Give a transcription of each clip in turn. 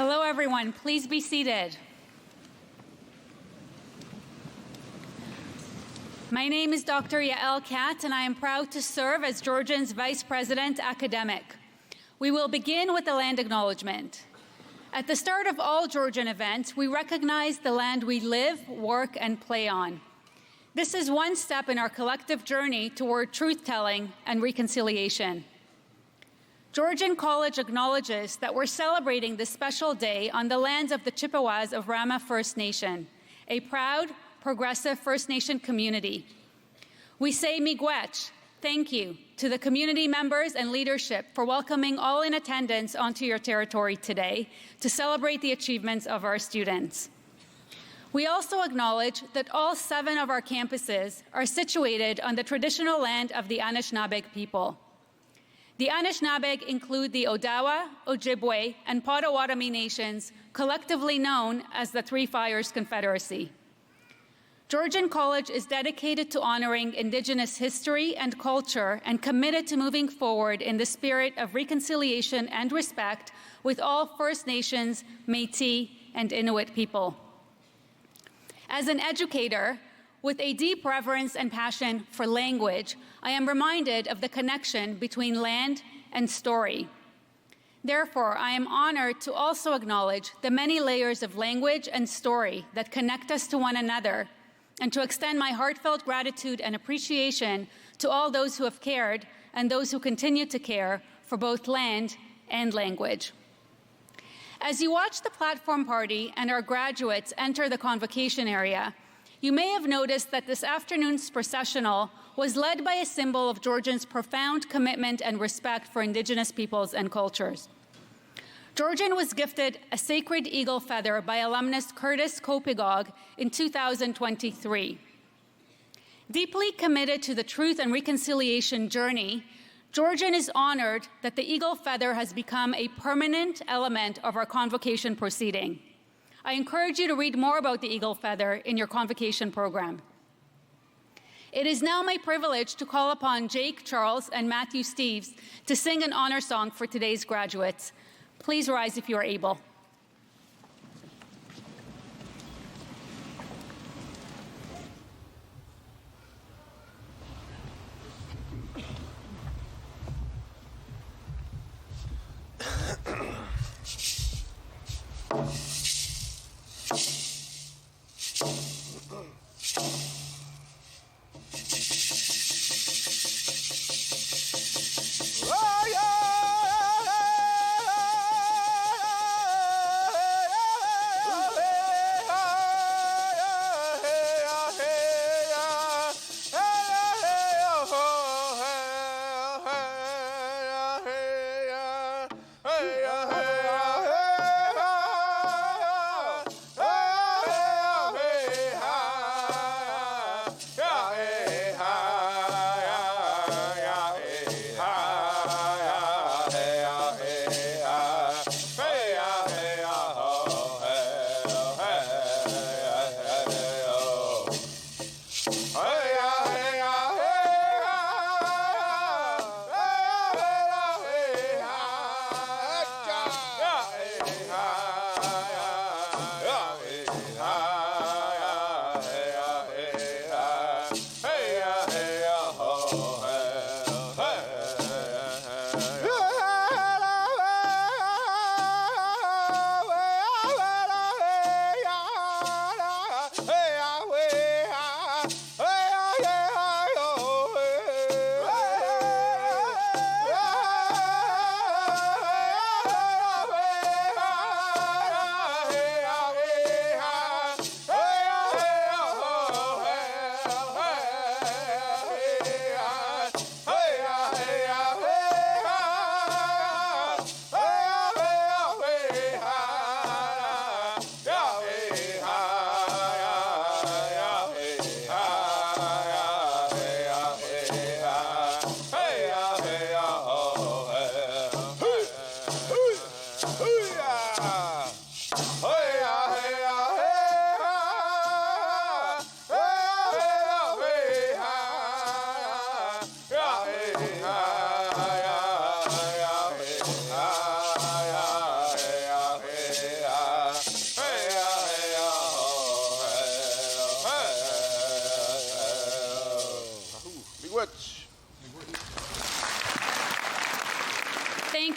Hello, everyone. Please be seated. My name is Dr. Yael Katz, and I am proud to serve as Georgian's Vice President Academic. We will begin with the land acknowledgement. At the start of all Georgian events, we recognize the land we live, work, and play on. This is one step in our collective journey toward truth-telling and reconciliation. Georgian College acknowledges that we're celebrating this special day on the lands of the Chippewas of Rama First Nation, a proud, progressive First Nation community. We say miigwech, thank you, to the community members and leadership for welcoming all in attendance onto your territory today to celebrate the achievements of our students. We also acknowledge that all 7 of our campuses are situated on the traditional land of the Anishinaabe people. The Anishinaabe include the Odawa, Ojibwe, and Potawatomi nations, collectively known as the Three Fires Confederacy. Georgian College is dedicated to honoring Indigenous history and culture and committed to moving forward in the spirit of reconciliation and respect with all First Nations, Métis, and Inuit people. As an educator, with a deep reverence and passion for language, I am reminded of the connection between land and story. Therefore, I am honored to also acknowledge the many layers of language and story that connect us to one another, and to extend my heartfelt gratitude and appreciation to all those who have cared and those who continue to care for both land and language. As you watch the platform party and our graduates enter the convocation area, you may have noticed that this afternoon's processional was led by a symbol of Georgians' profound commitment and respect for Indigenous peoples and cultures. Georgian was gifted a sacred eagle feather by alumnus Curtis Kopigog in 2023. Deeply committed to the truth and reconciliation journey, Georgian is honored that the eagle feather has become a permanent element of our convocation proceeding. I encourage you to read more about the eagle feather in your convocation program. It is now my privilege to call upon Jake Charles and Matthew Steves to sing an honor song for today's graduates. Please rise if you are able.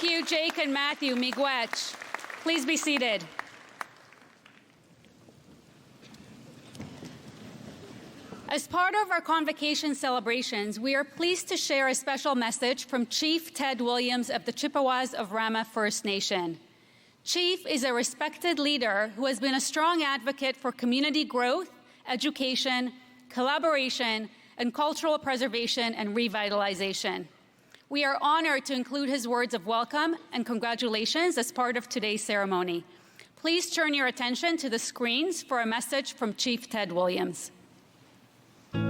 Thank you, Jake and Matthew. Miigwech. Please be seated. As part of our Convocation celebrations, we are pleased to share a special message from Chief Ted Williams of the Chippewas of Rama First Nation. Chief is a respected leader who has been a strong advocate for community growth, education, collaboration, and cultural preservation and revitalization. We are honored to include his words of welcome and congratulations as part of today's ceremony. Please turn your attention to the screens for a message from Chief Ted Williams. Ani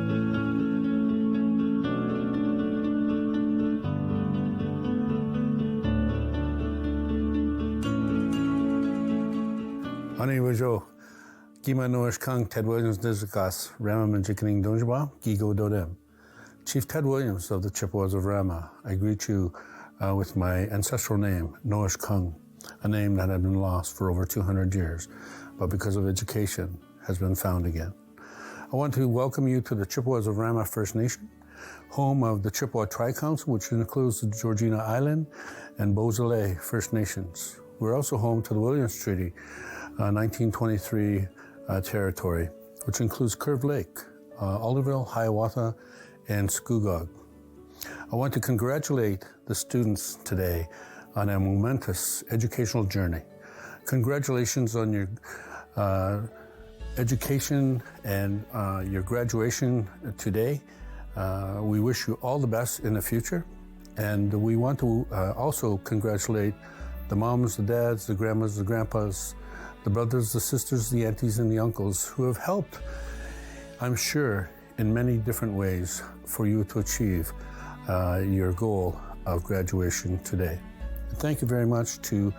wajo Gima Noish Kang Ted Williams Nizakas Rama Manjikaning Donjaba Gigo Dodem. Chief Ted Williams of the Chippewas of Rama, I greet you with my ancestral name, Noish Kung, a name that had been lost for over 200 years, but because of education has been found again. I want to welcome you to the Chippewas of Rama First Nation, home of the Chippewa Tri-Council, which includes the Georgian Island and Beausoleil First Nations. We're also home to the Williams Treaty, 1923 territory, which includes Curve Lake, Alderville, Hiawatha, and Scugog. I want to congratulate the students today on a momentous educational journey. Congratulations on your education and your graduation today. We wish you all the best in the future. And we want to also congratulate the moms, the dads, the grandmas, the grandpas, the brothers, the sisters, the aunties, and the uncles who have helped, I'm sure, in many different ways for you to achieve your goal of graduation today. Thank you very much to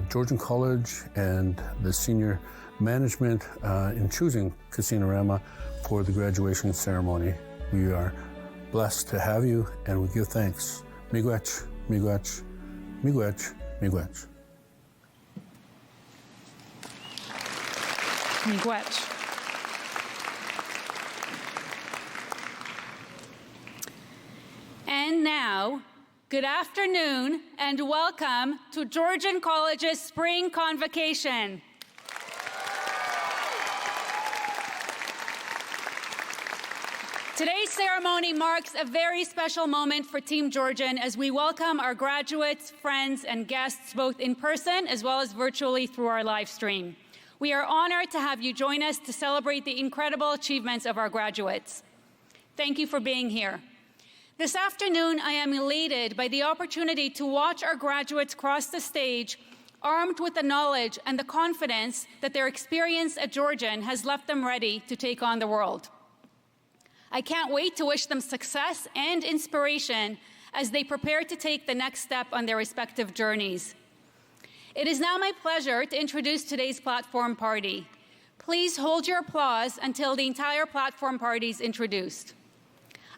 Georgian College and the senior management in choosing Casino Rama for the graduation ceremony. We are blessed to have you, and we give thanks. Miigwech, miigwech, miigwech, miigwech. Miigwech. And now, good afternoon and welcome to Georgian College's Spring Convocation. Today's ceremony marks a very special moment for Team Georgian as we welcome our graduates, friends, and guests both in person as well as virtually through our live stream. We are honored to have you join us to celebrate the incredible achievements of our graduates. Thank you for being here. This afternoon, I am elated by the opportunity to watch our graduates cross the stage armed with the knowledge and the confidence that their experience at Georgian has left them ready to take on the world. I can't wait to wish them success and inspiration as they prepare to take the next step on their respective journeys. It is now my pleasure to introduce today's platform party. Please hold your applause until the entire platform party is introduced.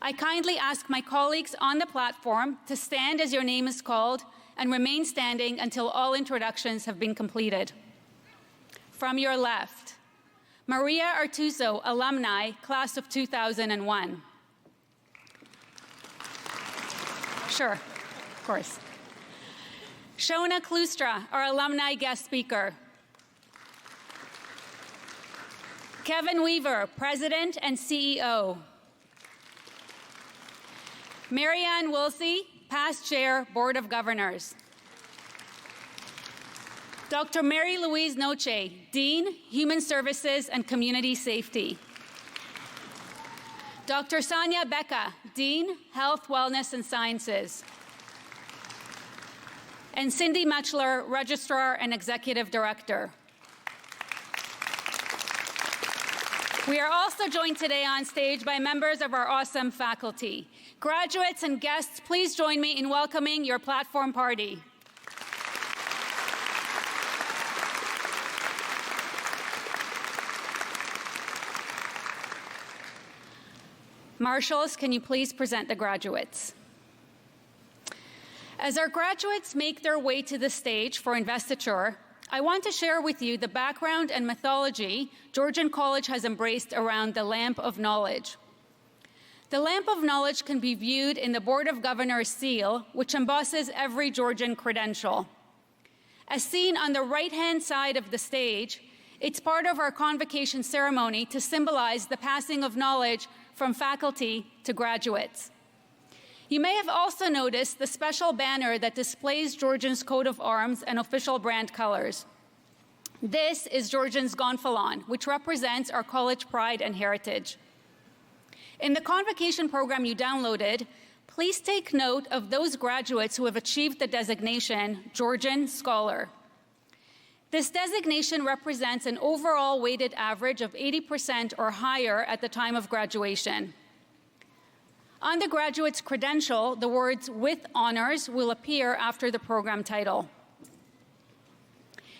I kindly ask my colleagues on the platform to stand as your name is called and remain standing until all introductions have been completed. From your left, Maria Artuso, alumni, class of 2001. Sure, of course. Shona Klustra, our alumni guest speaker. Kevin Weaver, President and CEO. Marianne Wilsey, past Chair, Board of Governors. Dr. Mary Louise Noche, Dean, Human Services and Community Safety. Dr. Sonia Becca, Dean, Health, Wellness and Sciences. And Cindy Mutchler, Registrar and Executive Director. We are also joined today on stage by members of our awesome faculty. Graduates and guests, please join me in welcoming your platform party. Marshals, can you please present the graduates? As our graduates make their way to the stage for investiture, I want to share with you the background and mythology Georgian College has embraced around the lamp of knowledge. The lamp of knowledge can be viewed in the Board of Governors seal, which embosses every Georgian credential. As seen on the right-hand side of the stage, it's part of our convocation ceremony to symbolize the passing of knowledge from faculty to graduates. You may have also noticed the special banner that displays Georgian's coat of arms and official brand colors. This is Georgian's gonfalon, which represents our college pride and heritage. In the convocation program you downloaded, please take note of those graduates who have achieved the designation Georgian Scholar. This designation represents an overall weighted average of 80% or higher at the time of graduation. On the graduate's credential, the words "with honors" will appear after the program title.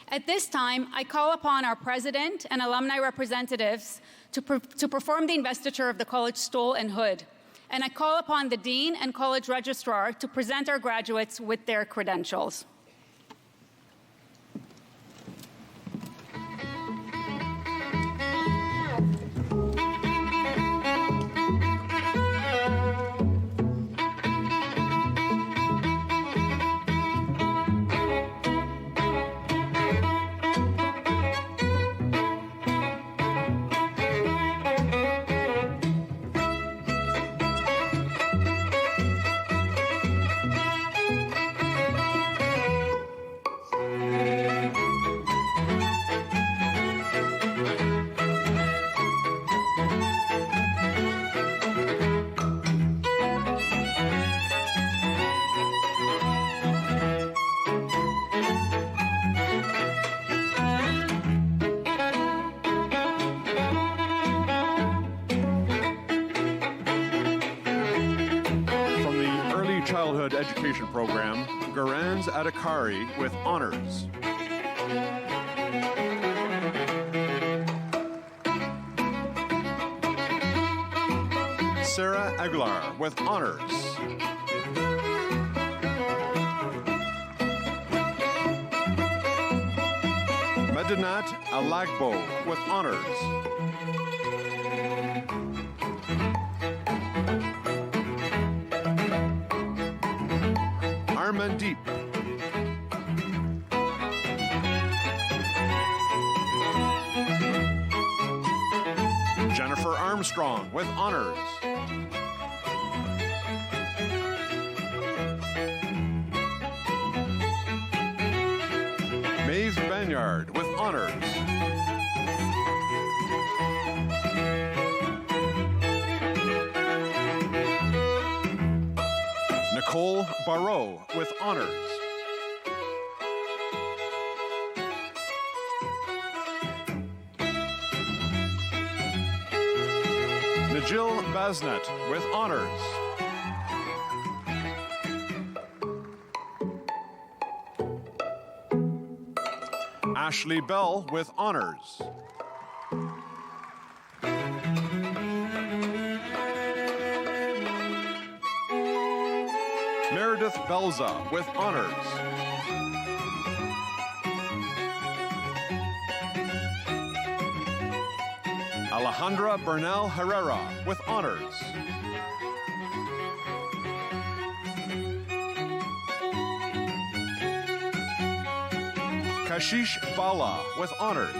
At this time, I call upon our president and alumni representatives to perform the investiture of the college stole and hood. And I call upon the dean and college registrar to present our graduates with their credentials. Childhood Education Program, Garanz Adhikari with honors. Sarah Aguilar with honors. Medinat Alagbo with honors. Armandeep. Jennifer Armstrong with honors. Maeve Banyard with honors. Nicole Barreau with honors. Najil Basnet with honors. Ashley Bell with honors. Meredith Belza with honors. Alejandra Bernal Herrera with honors. Kashish Bala with honors.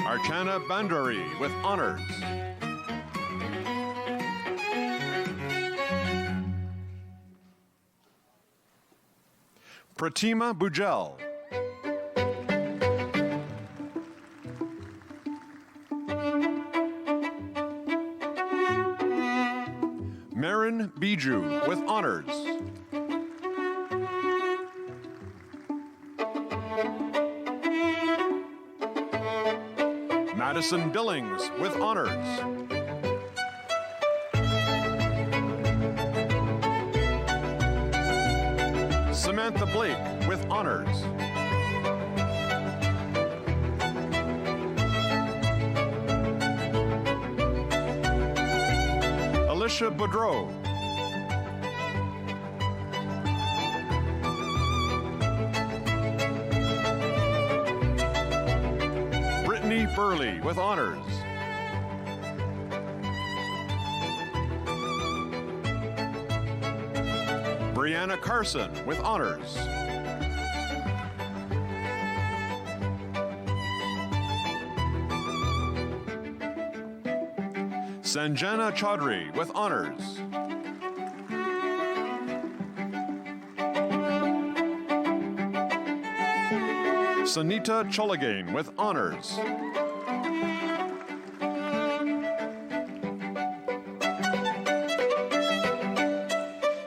Archana Bandari with honors. Pratima Bujel. Marin Biju with honors. Madison Billings with honors. Samantha Blake with honors. Alicia Boudreau. Burley with honors. Brianna Carson with honors. Sanjana Chaudhry with honors. Sanita Cholagain with honors.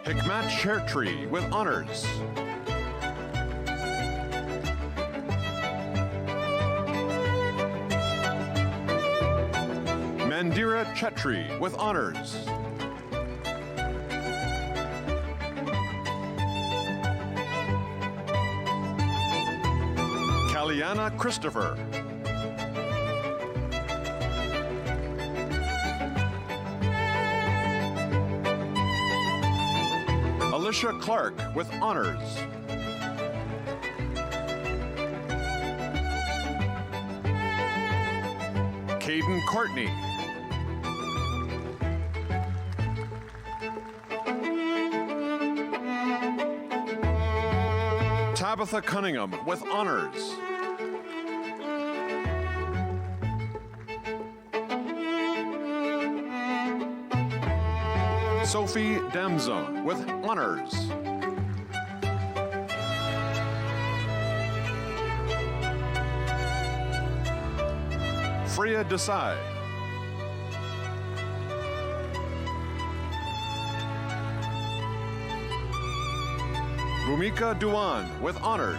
Hikmat Shertree with honors. Mandira Chetri with honors. Kaliana Christopher. Alicia Clark with honors. Caden Courtney. Tabitha Cunningham with honors. Sophie Damza with honors. Freya Desai. Bhumika Duan with honors.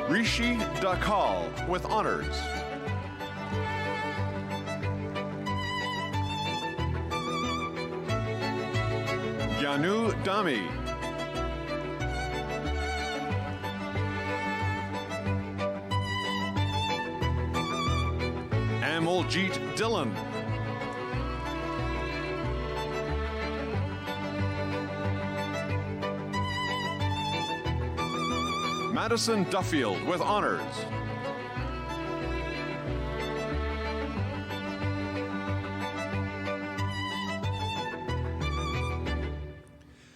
Rishi Dakal with honors. Yanu Dami. Amaljeet Dillon. Madison Duffield with honors.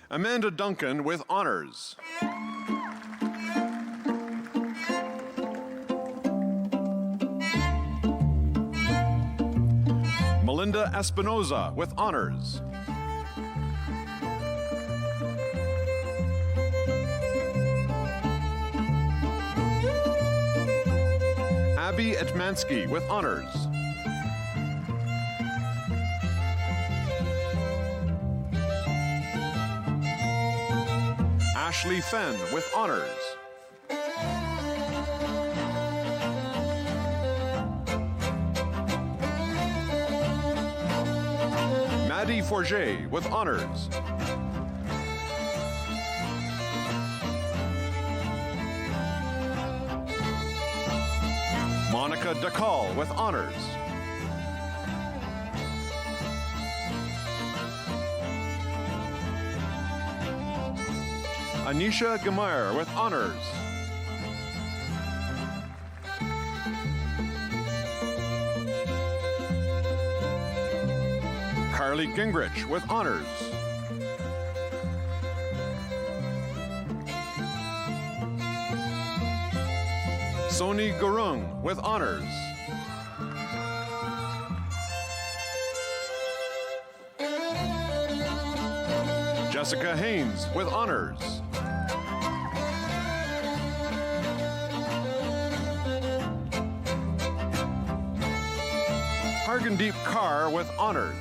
Amanda Duncan with honors. Melinda Espinoza with honors. Abby Etmansky with honors. Ashley Fenn with honors. Maddie Forget with honors. Monica Dakal with honors. Anisha Gemayer with honors. Carly Gingrich with honors. Soni Gurung with honors. Jessica Haynes with honors. Hargandeep Kaur with honors.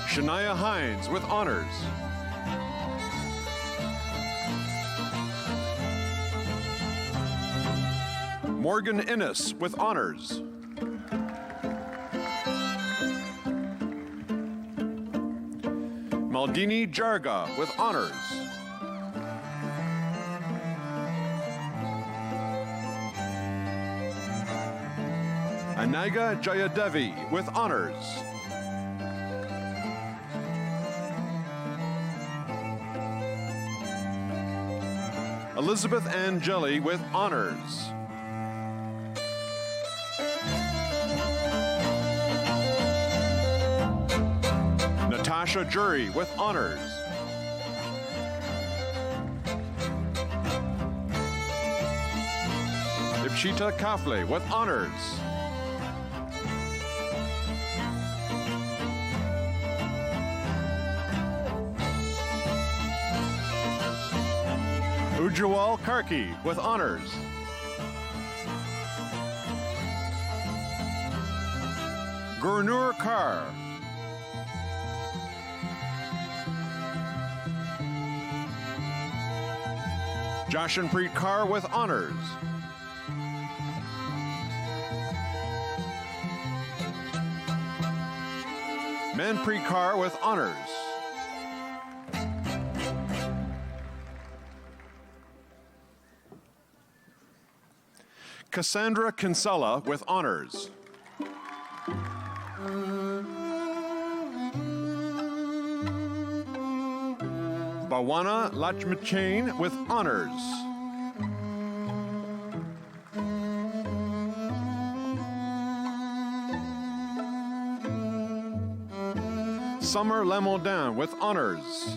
Shania Hines with honors. Morgan Innes with honors. Maldini Jarga with honors. Anaga Jayadevi with honors. Elizabeth Ann Jelly with honors. Natasha Jury with honors. Ipshita Kafle with honors. Ujjwal Karki with honors. Gurnur Kar. Jashanpreet Kaur with honors. Manpreet Kaur with honors. Cassandra Kinsella with honors. Bawana Lachmachain with honors. Summer Lamondin with honors.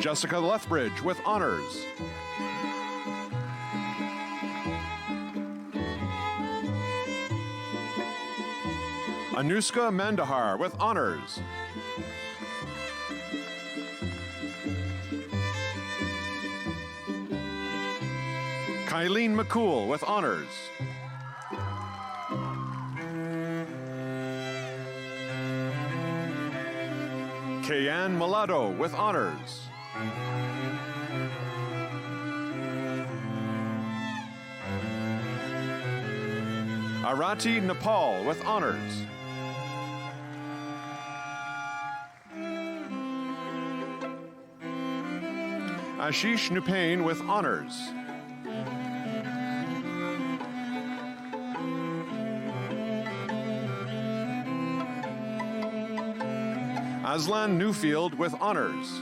Jessica Lethbridge with honors. Anuska Mandahar with honors. Kylene McCool with honors. Kayan Malado with honors. Arati Nepal with honors. Ashish Nupain with honors. Aslan Newfield with honors.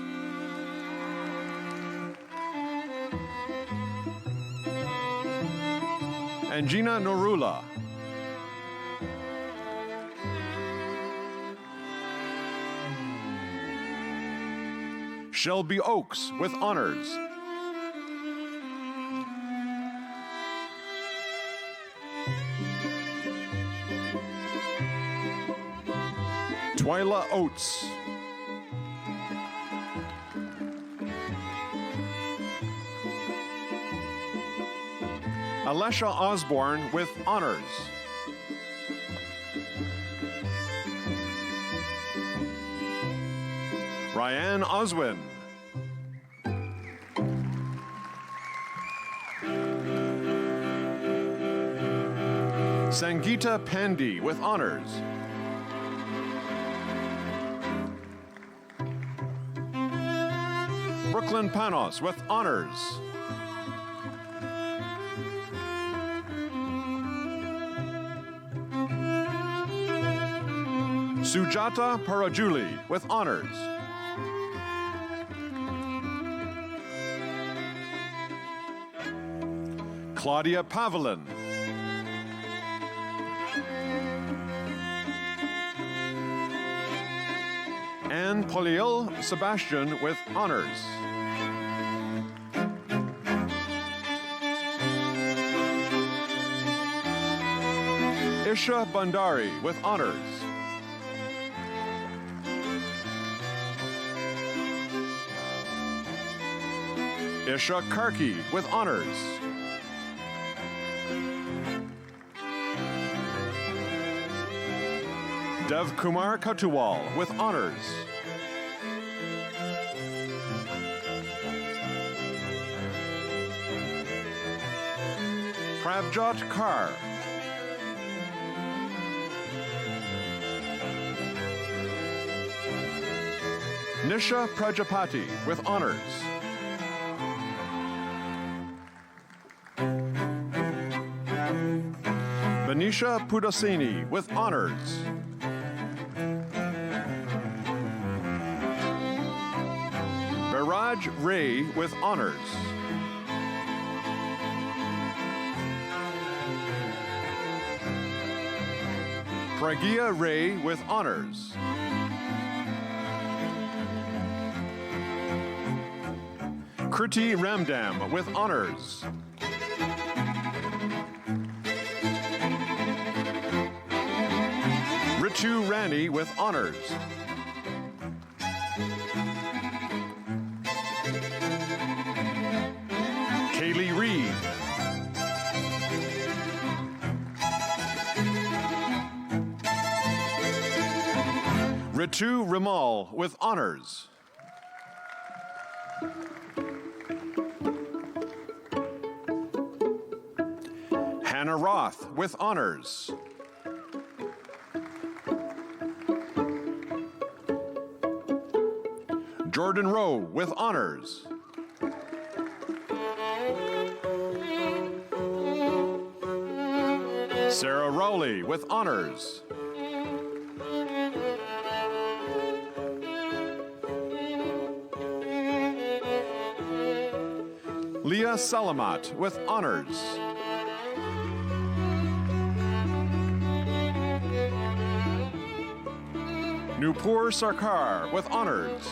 Angina Norula. Shelby Oaks with honors. Twyla Oates. Alesha Osborne with honors. Ryan Oswin. Sangeeta Pandey with honors. Brooklyn Panos with honors. Sujata Parajuli with honors. Claudia Pavelin. Anne Poliel Sebastian with honors. Isha Bandari with honors. Isha Karki with honors. Dev Kumar Katuwal with honors. Pravjot Kaur. Nisha Prajapati with honors. Tanisha Pudasini with honors. Biraj Ray with honors. Pragya Ray with honors. Kriti Ramdam with honors. Ritu Rani with honors. Kaylee Reed. Ritu Rimal with honors. Hannah Roth with honors. Jordan Rowe with honors. Sarah Rowley with honors. Leah Salamat with honors. Nupur Sarkar with honors.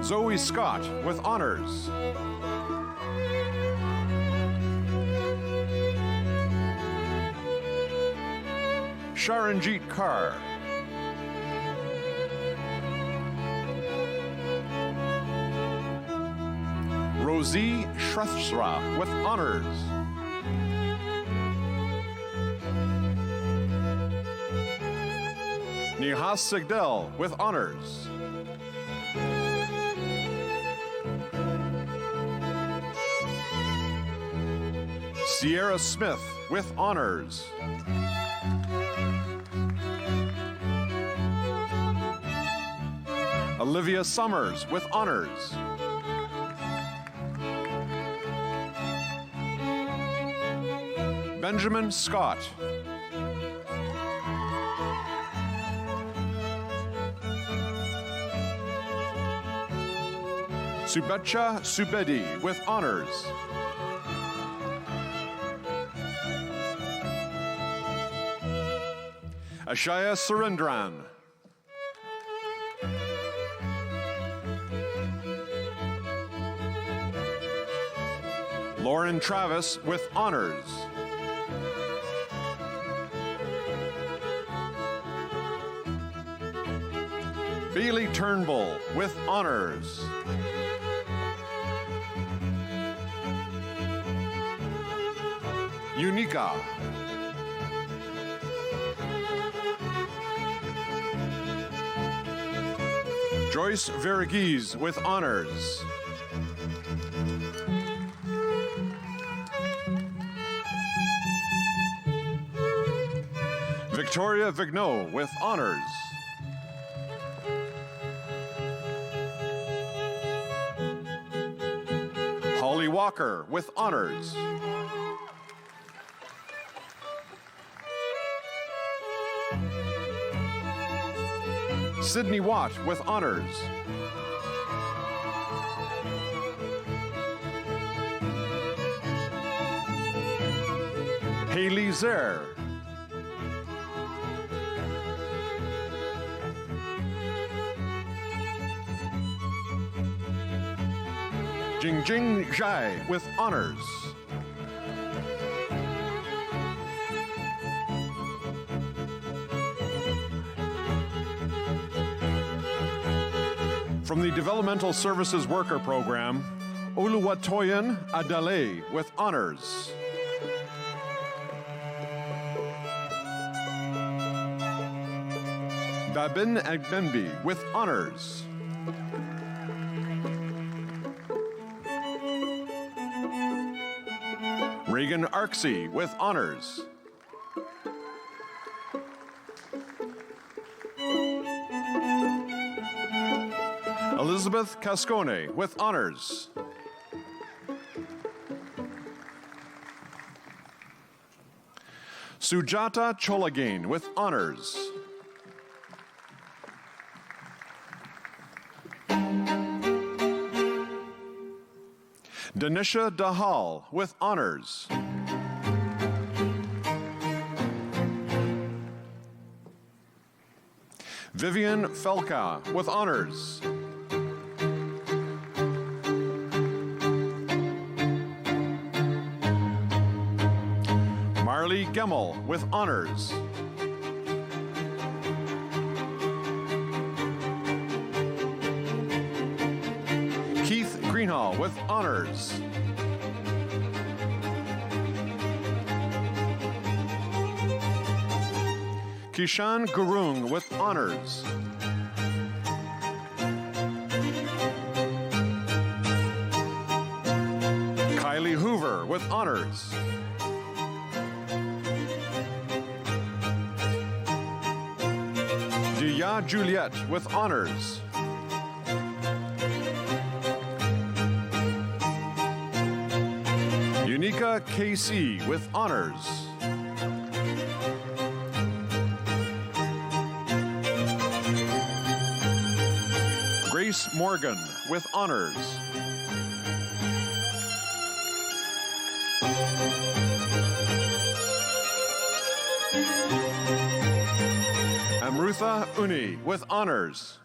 Zoe Scott with honors. Sharanjit Kaur. Rosie Shrestha with honors. Nihas Sigdel with honors. Sierra Smith with honors. Olivia Summers with honors. Benjamin Scott. Subecha Subedi with honors. Ashaya Surendran. Lauren Travis with honors. Bailey Turnbull with honors. Unica. Joyce Verghese with honors. Victoria Vigneault with honors. Holly Walker with honors. Sydney Watt with honors. Haley Zer. Jingjing Zhai with honors. From the Developmental Services Worker Program, Oluwatoyin Adale with honors. Dabin Agbembi with honors. Reagan Arksey with honors. Elizabeth Cascone with honors. Sujata Cholagain with honors. Danisha Dahal with honors. Vivian Felka with honors. Marley Gemmel with honors. Keith Greenhall with honors. Kishan Gurung with honors. Kylie Hoover with honors. Dia Juliet with honors. Unica KC with honors. Grace Morgan with honors. Amrutha Uni with honors.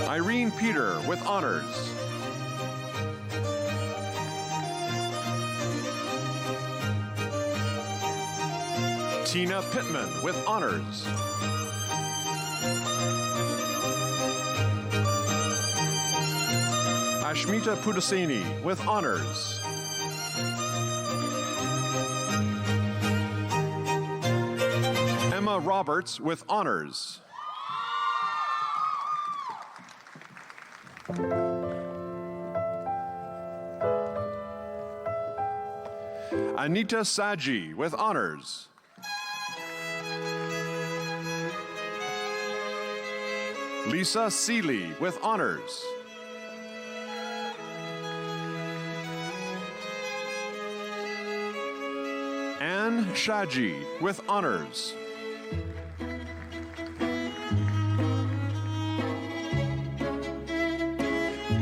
Irene Peter with honors. Tina Pittman with honors. Ashmita Pudaseni with honors. Emma Roberts with honors. Anita Saji with honors. Lisa Seeley with honors. Anne Shaji with honors.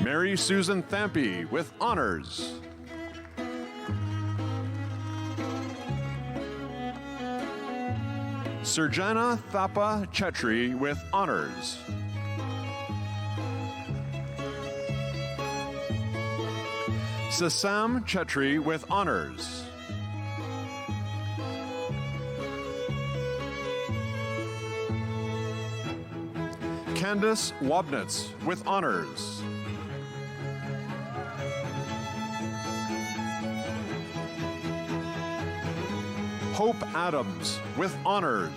Mary Susan Thampy with honors. Surjana Thapa Chetri with honors. Sasam Chetri with honors. Candace Wobnitz with honors. Hope Adams with honors.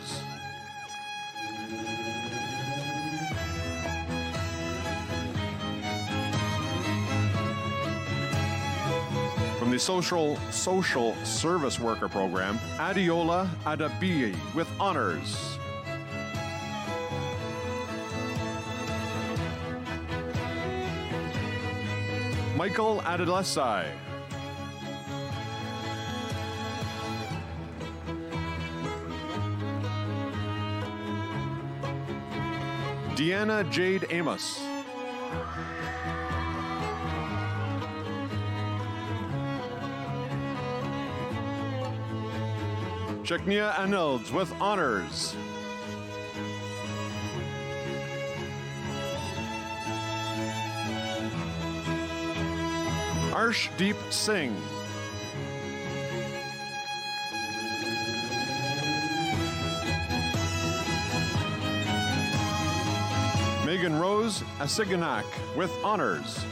From the Social Service Worker Program, Adiola Adabiyi with honors. Michael Adilesai. Deanna Jade Amos. Cheknia Anilds with honors. Arshdeep Singh. Megan Rose Asiganak with honors.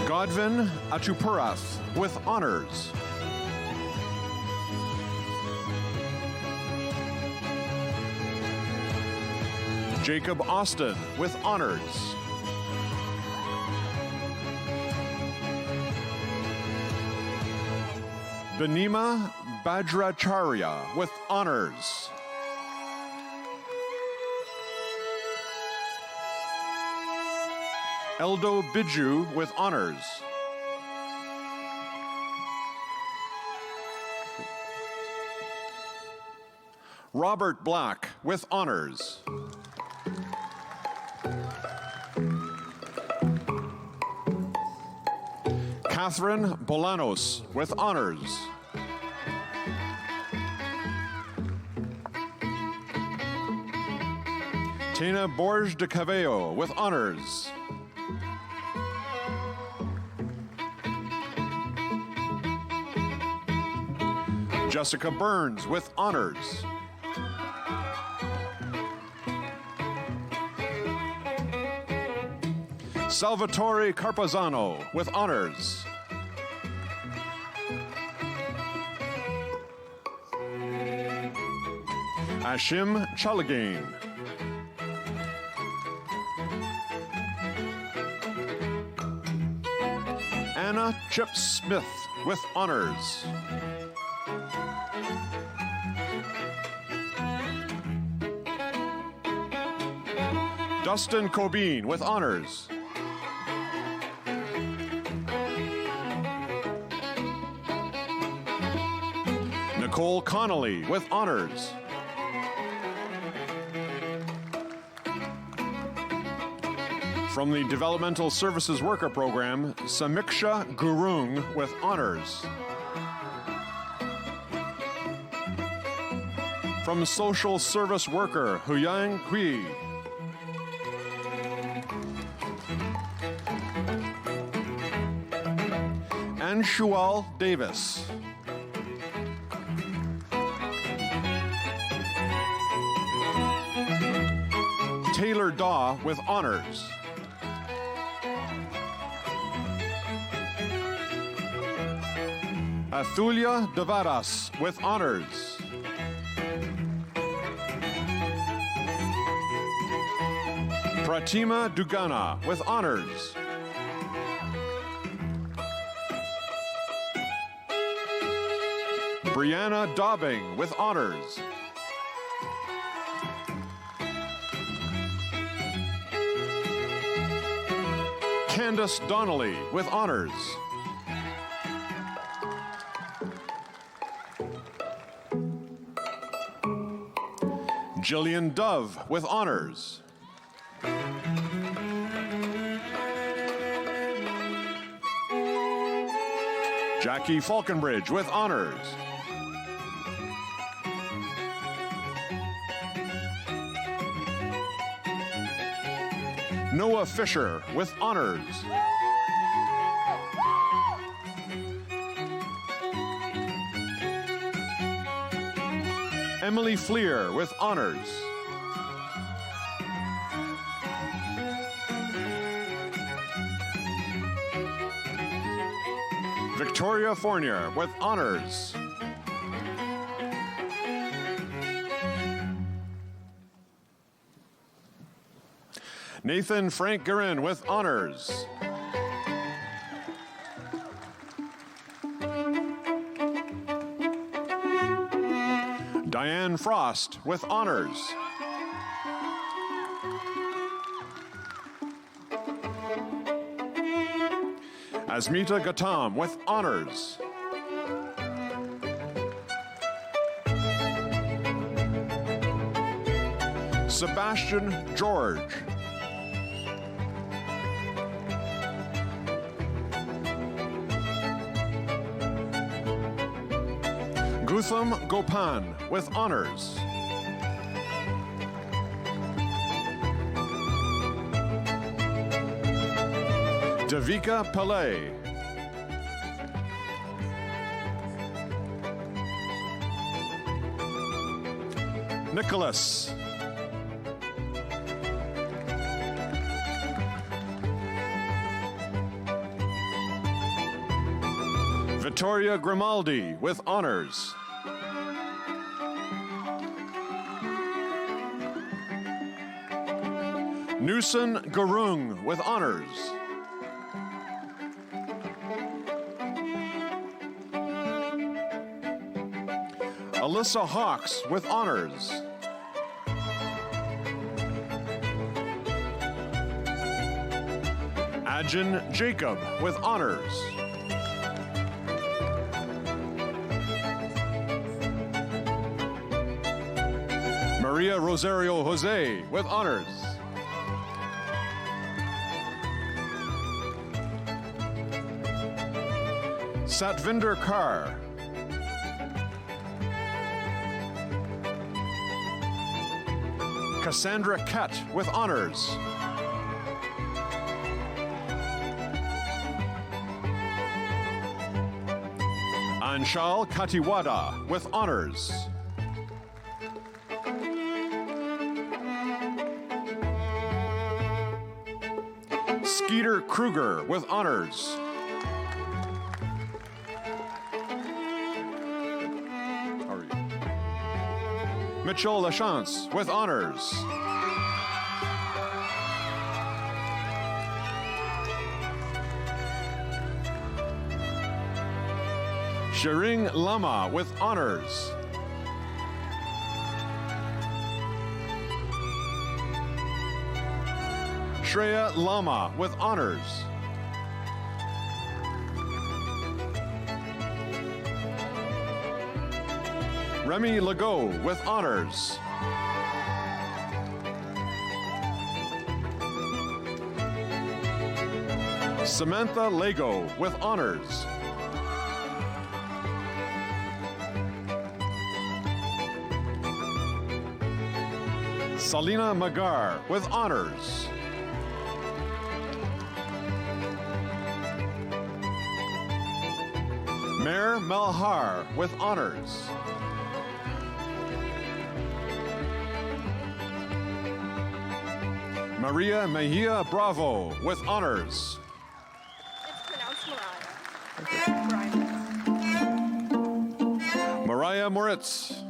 Godvin Achupurath with honors. Jacob Austin with honors. Benima Bajracharya with honors. Eldo Biju with honors. Robert Black with honors. Catherine Bolanos with honors. Tina Borges de Cabello with honors. Jessica Burns with honors. Salvatore Carpazano with honors. Ashim Chalagain. Anna Chip Smith with honors. Dustin Cobean with honors. Nicole Connolly with honors. From the Developmental Services Worker Program, Samiksha Gurung with honors. From Social Service Worker, Huyang Hui. Anshual Davis. Taylor Daw with honors. Athulia Devadas with honors. Pratima Dugana with honors. Brianna Dobbing with honors. Candace Donnelly with honors. Jillian Dove with honors. Jackie Falconbridge with honors. Noah Fisher with honors. Emily Fleer with honors. Victoria Fournier with honors. Nathan Frank Guerin with honors. Diane Frost with honors. Asmita Gautam with honors. Sebastian George. Gutham Gopan with honors. Davika Pillay. Nicholas. Vittoria Grimaldi with honors. Nusan Gurung with honors. Alyssa Hawks with honors. Ajin Jacob with honors. Maria Rosario Jose with honors. Satvinder Kaur. Cassandra Kett with honors. Anshal Katiwada with honors. Skeeter Kruger with honors. How are you? Mitchell Lachance with honors. Shering Lama with honors. Shreya Lama with honors. Remy Legault with honors. Samantha Lego with honors. Salina Magar with honors. Mayor Malhar with honors. Maria Mejia Bravo with honors. It's pronounced Mariah. Mariah Moritz.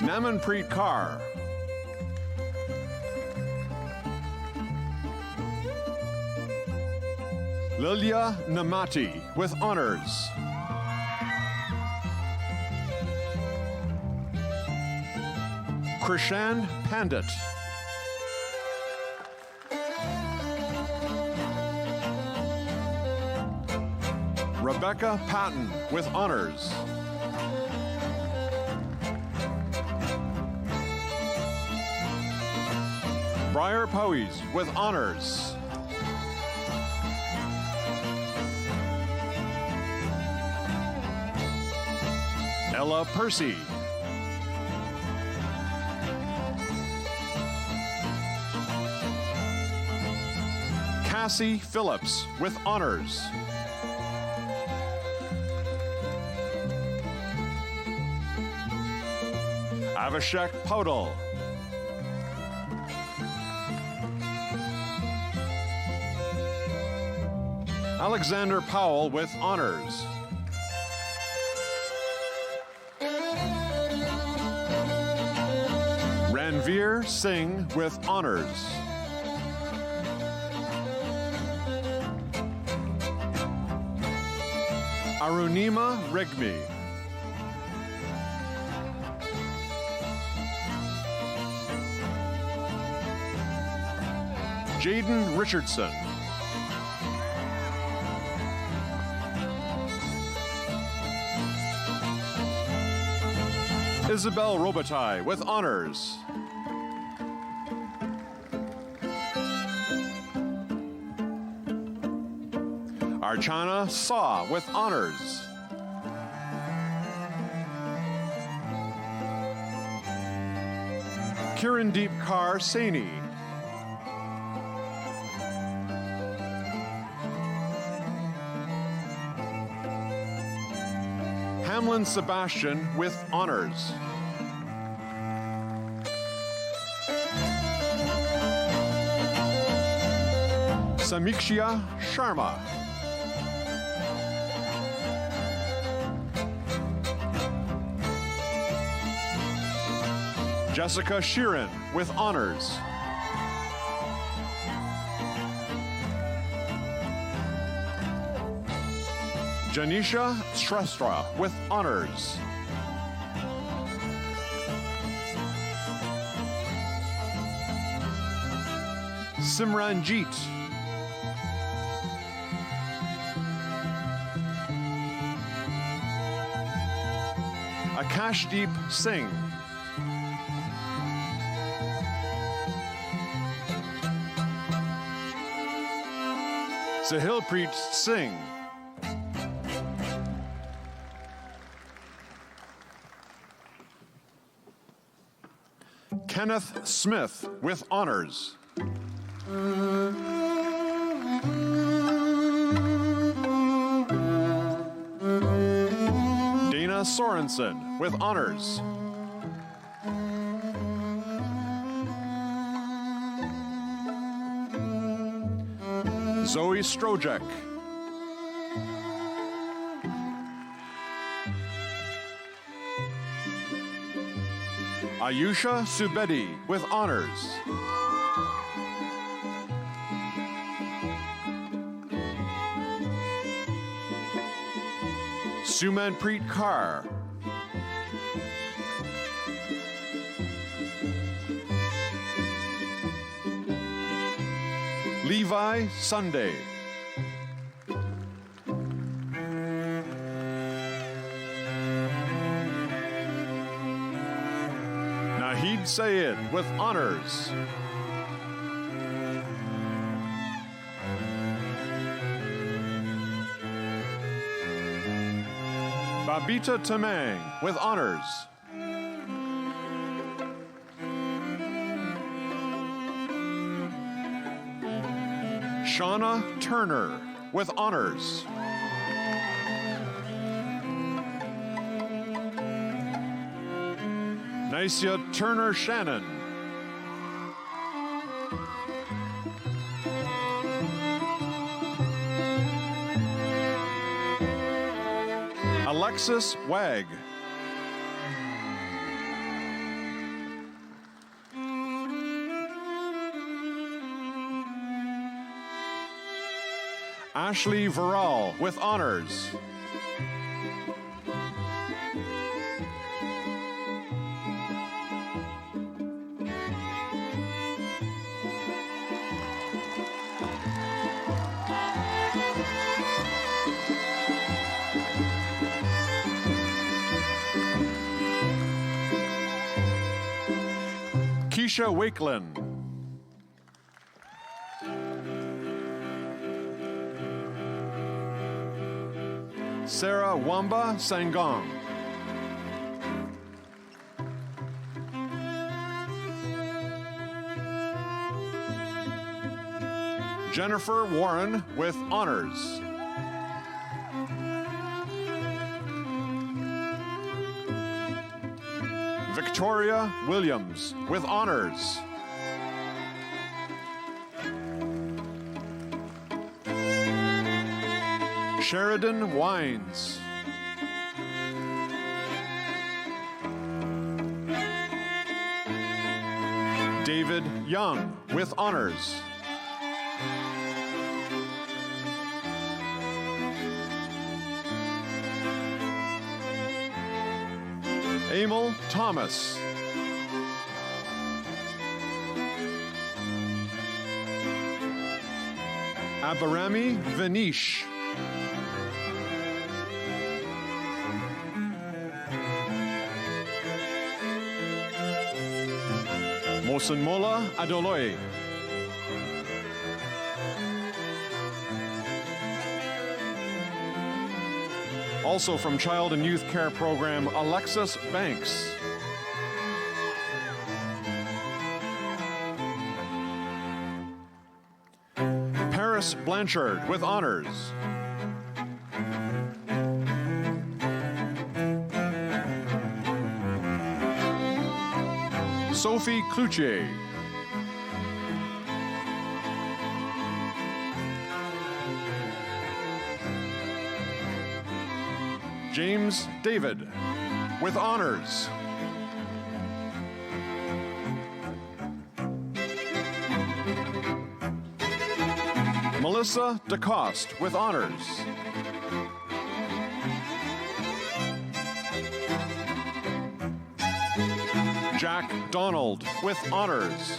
Namanpreet Kaur. Lilia Namati with honors. Krishan Pandit. Rebecca Patton with honors. Briar Powys with honors. Ella Percy. Cassie Phillips with honors. Avishek Podal. Alexander Powell with honors. Ranveer Singh with honors. Arunima Regmi. Jaden Richardson. Isabel Robitaille with honors. Archana Saw with honors. Kirandeep Kaur Saini. Hamlin Sebastian with honors. Samikshia Sharma. Jessica Sheeran with honors. Janisha Shrestha with honors. Simranjeet. Akashdeep Singh. Sahilpreet Singh. Kenneth Smith with honors. Dana Sorensen with honors. Zoe Strojek. Ayusha Subedi with honors. Sumanpreet Kaur. Levi Sunday. Nahid Sayed with honors. Babita Tamang with honors. Shauna Turner with honors. Nysia Turner Shannon. Alexis Wag. Ashley Verral with honors. Keisha Wakelin. Sarah Wamba Sangong. Jennifer Warren with honors. Victoria Williams with honors. Sheridan Wines. David Young with honors. Emil Thomas. Abarami Vanish. Mosenmola Adoloy. Also from Child and Youth Care Program, Alexis Banks. Paris Blanchard with honors. Sophie Cloutier. James David with honors. Melissa DeCoste with honors. Jack Donald with honors.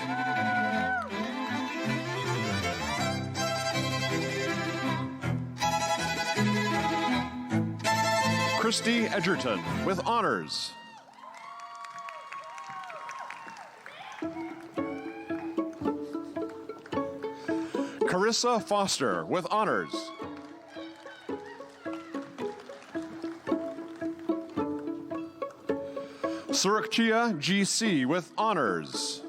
Christy Edgerton with honors. Carissa Foster with honors. Surukchia GC with honors.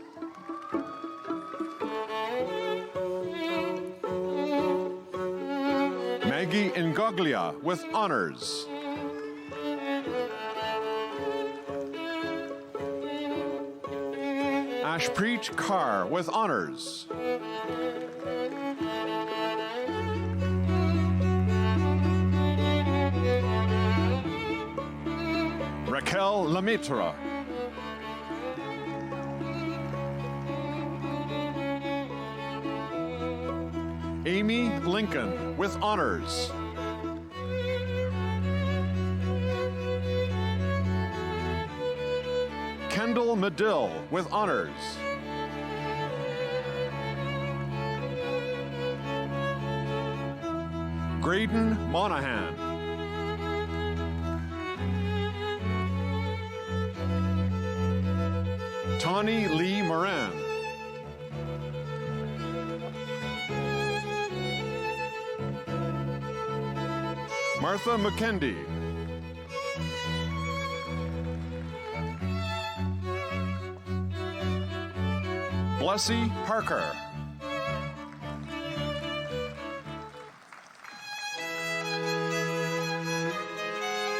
Maggie Ingoglia with honors. Ashpreet Kaur with honors. Raquel Lemaitre. Amy Lincoln with honors. Kendall Medill with honors. Graydon Monahan. Tawny Lee Moran. Martha McKendy. Blessy Parker.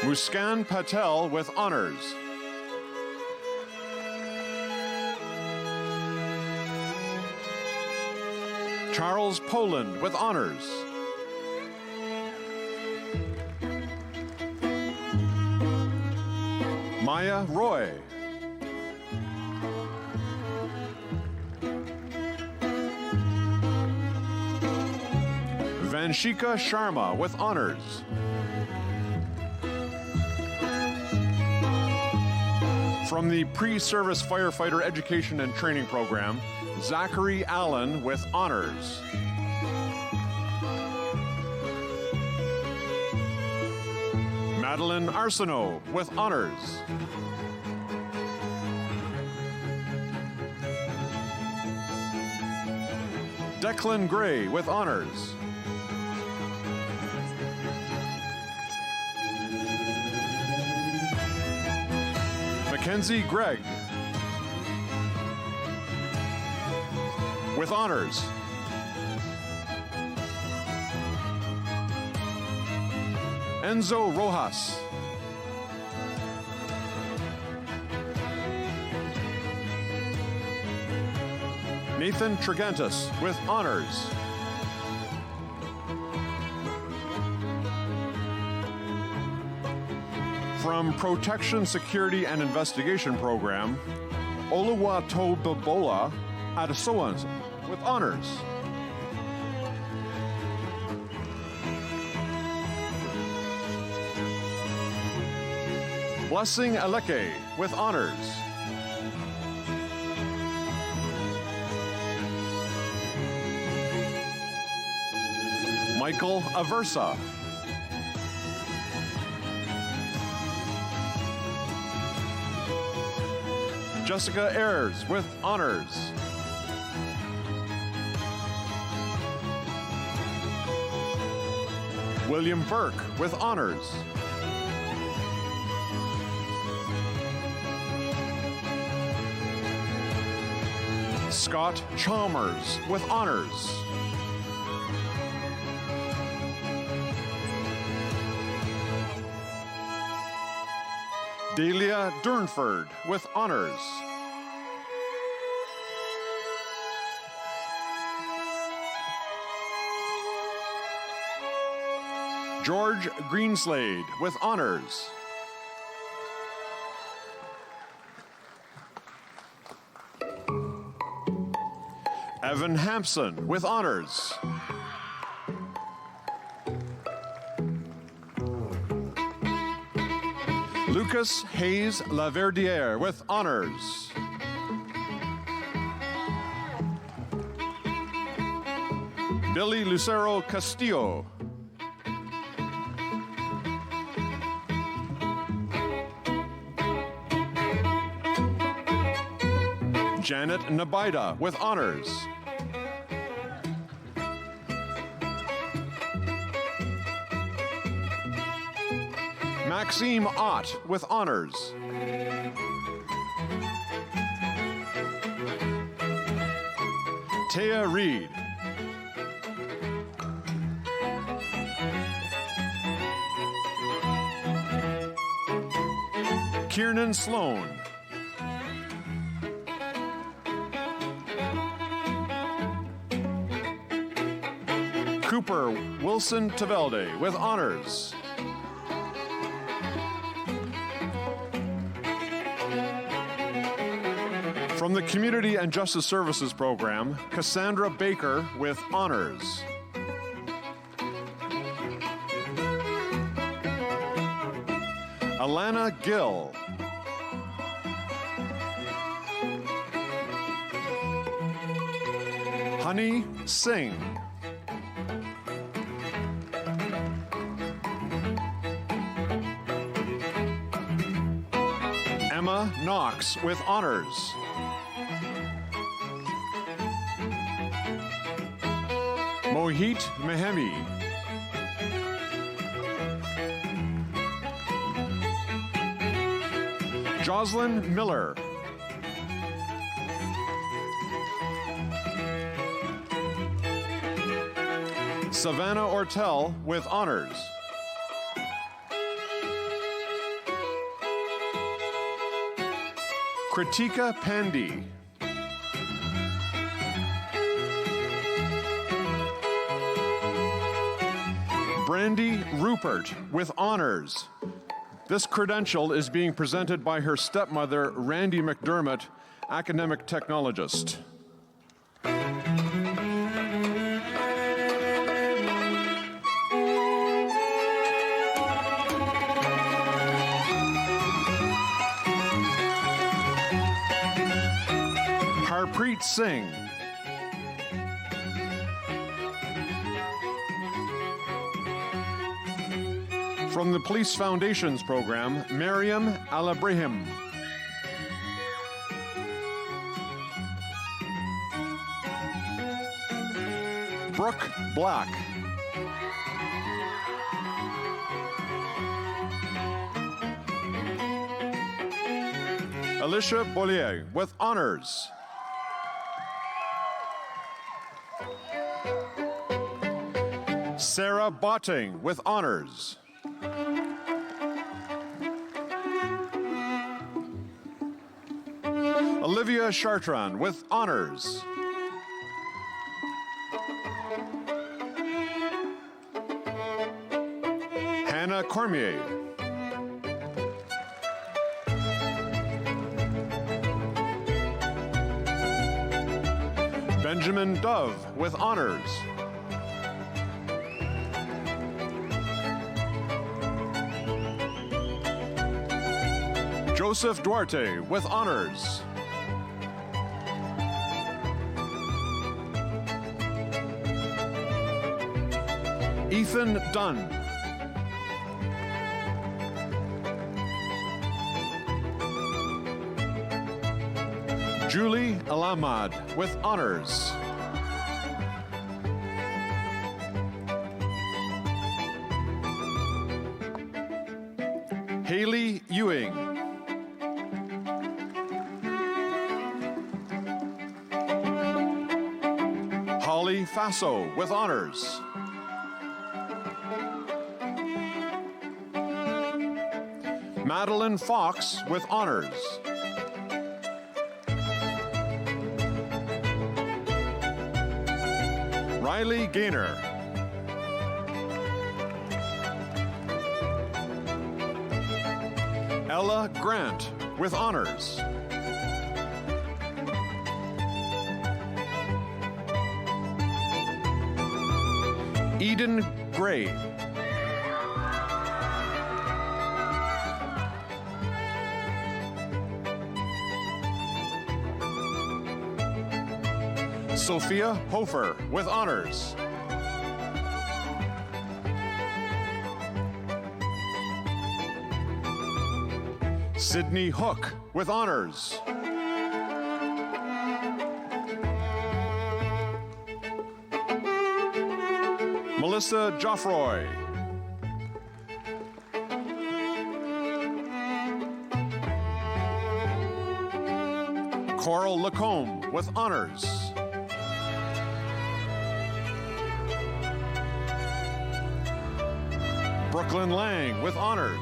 Muskan Patel with honors. Charles Poland with honors. Maya Roy. Vanshika Sharma with honors. From the Pre-Service Firefighter Education and Training Program, Zachary Allen with honors. Madeline Arsenault with honors. Declan Gray with honors. Mackenzie Gregg with honors. Enzo Rojas. Nathan Trigantis with honors. From Protection, Security, and Investigation Program, Oluwatobibola Adesoans with honors. Blessing Aleke with honors. Michael Aversa. Jessica Ayers with honors. William Burke with honors. Scott Chalmers with honors. Delia Durnford with honors. George Greenslade with honors. Evan Hampson with honors. Lucas Hayes Laverdiere with honors. Billy Lucero Castillo. Janet Nabida with honors. Maxime Ott with honors. Taya Reed. Kiernan Sloan. Cooper Wilson Tavelde with honors. From the Community and Justice Services Program, Cassandra Baker with honors. Alana Gill. Honey Singh. Emma Knox with honors. Mohit Mehemi. Jocelyn Miller. Savannah Ortel with honors. Kritika Pandey. Brandy Rupert with honors. This credential is being presented by her stepmother, Randy McDermott, academic technologist. Harpreet Singh. From the Police Foundations Program, Mariam Alabrahim. Brooke Black. Alicia Bollier with honors. Sarah Botting with honors. Olivia Chartrand with honors. Hannah Cormier. Benjamin Dove with honors. Joseph Duarte with honors. Ethan Dunn. Julie Alamad with honors. Haley Ewing. Holly Faso with honors. Madeline Fox with honors. Riley Gaynor. Ella Grant with honors. Eden Gray. Sophia Hofer with honors. Sydney Hook with honors. Melissa Joffroy. Coral Lacombe with honors. Brooklyn Lang with honors.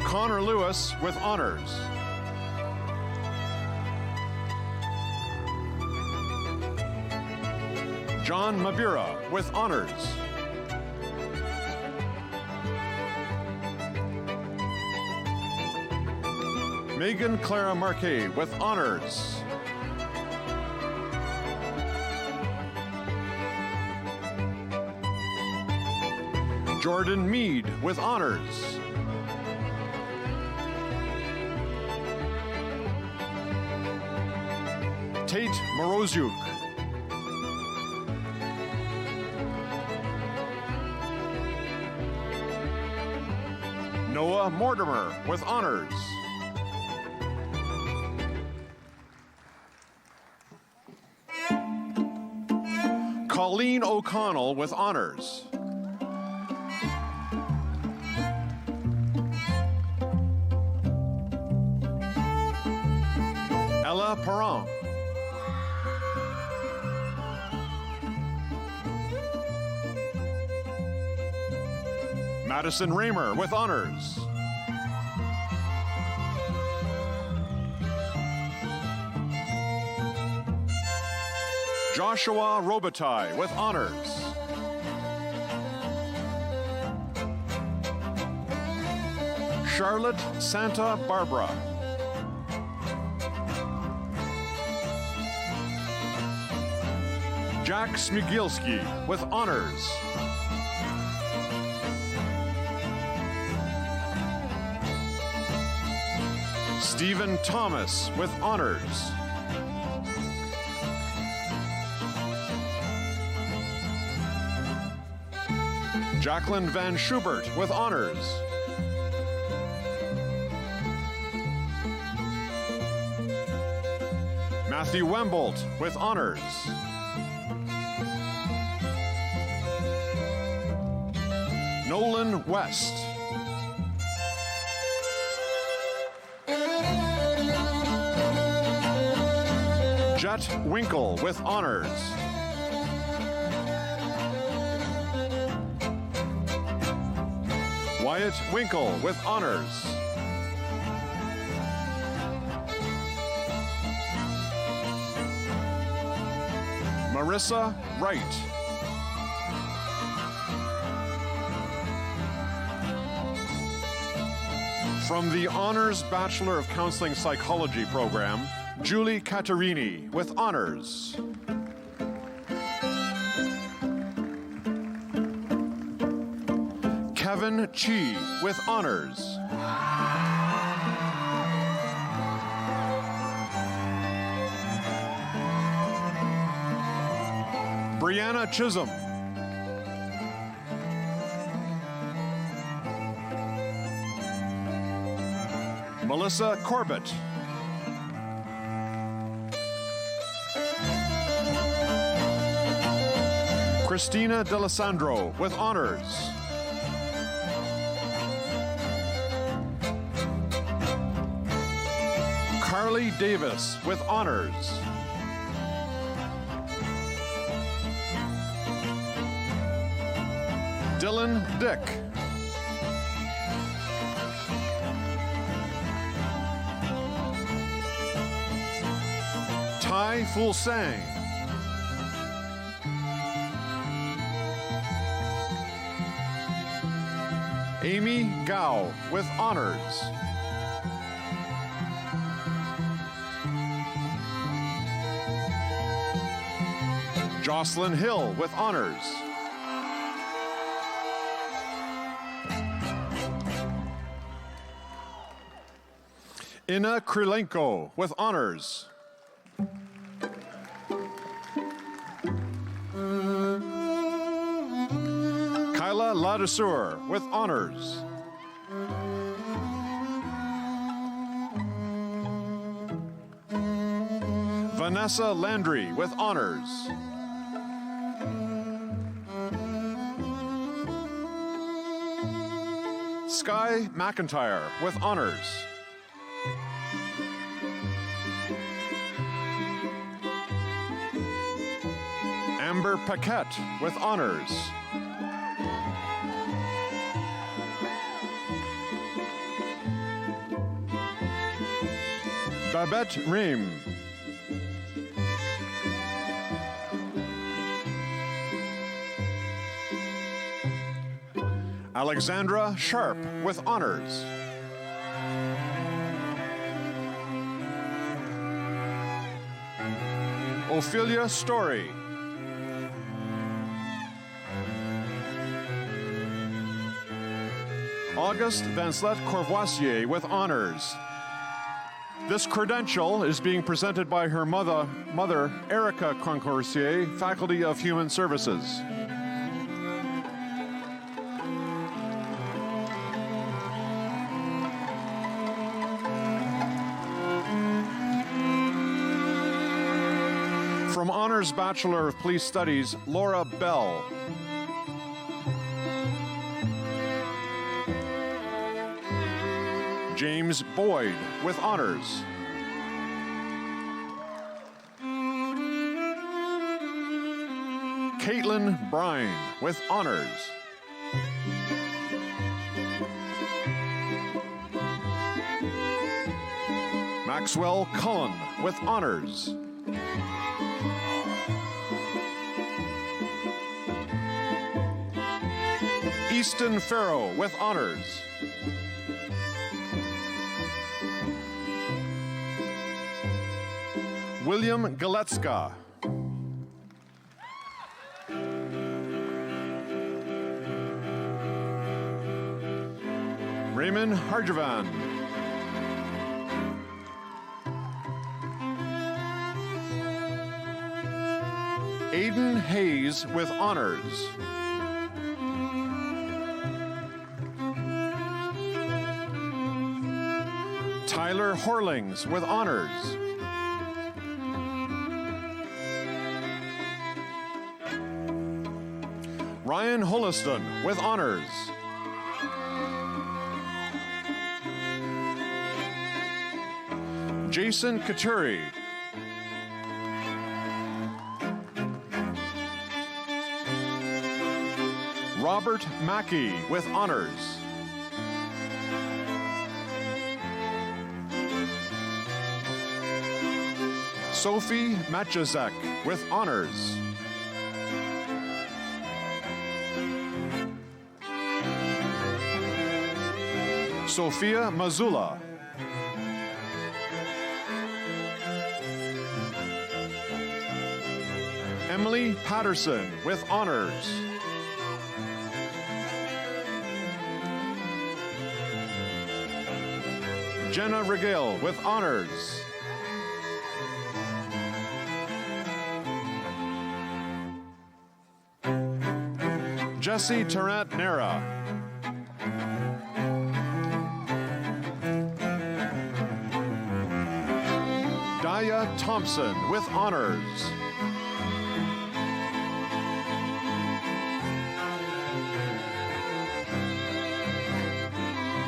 Connor Lewis with honors. John Mabira with honors. Megan Clara Marquet with honors. Jordan Mead with honors. Tate Moroziuk. Noah Mortimer with honors. Colleen O'Connell with honors. Ella Perron. Madison Raymer with honors. Joshua Robitaille with honors. Charlotte Santa Barbara. Jack Smigielski with honors. Stephen Thomas with honors. Jacqueline Van Schubert with honors. Matthew Wembolt with honors. Nolan West. Jet Winkle with honors. Wyatt Winkle with honors. Marissa Wright. From the Honors Bachelor of Counseling Psychology program, Julie Caterini with honors. Kevin Chi with honors. Brianna Chisholm. Melissa Corbett. Christina D'Alessandro with honors. Carly Davis with honors. Dylan Dick. Tai Fulsang. Amy Gao with honors. Jocelyn Hill with honors. Inna Krylenko with honors. Kyla Ladesseur with honors. Vanessa Landry with honors. Sky McIntyre with honors. Amber Paquette with honors. Babette Ream. Alexandra Sharp with honors. Ophelia Story. Auguste Vancelet Courvoisier with honors. This credential is being presented by her mother Erica Concoursier, Faculty of Human Services. From Honors Bachelor of Police Studies, Laura Bell. James Boyd with honors. Caitlin Brine with honors. Maxwell Cullen with honors. Easton Farrow with honors. William Galetska. Raymond Harjavan. Aiden Hayes with honors. Tyler Horlings with honors. Ryan Holliston with honors. Jason Katuri. Robert Mackey with honors. Sophie Machazek with honors. Sophia Mazula. Emily Patterson with honors. Jenna Regale with honors. Jesse Tarrant Nera. Daya Thompson with honors.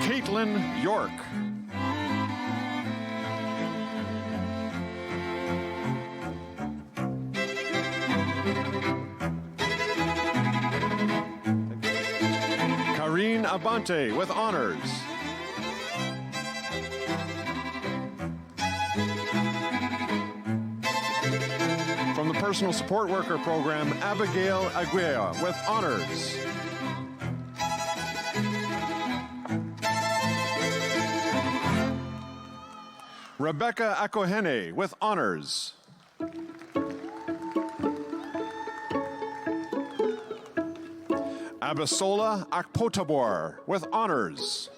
Caitlin York. Karine Abante with honors. From the Personal Support Worker Program, Abigail Aguirre with honors. Rebecca Akohene with honors. Abisola Akpotabor with honors.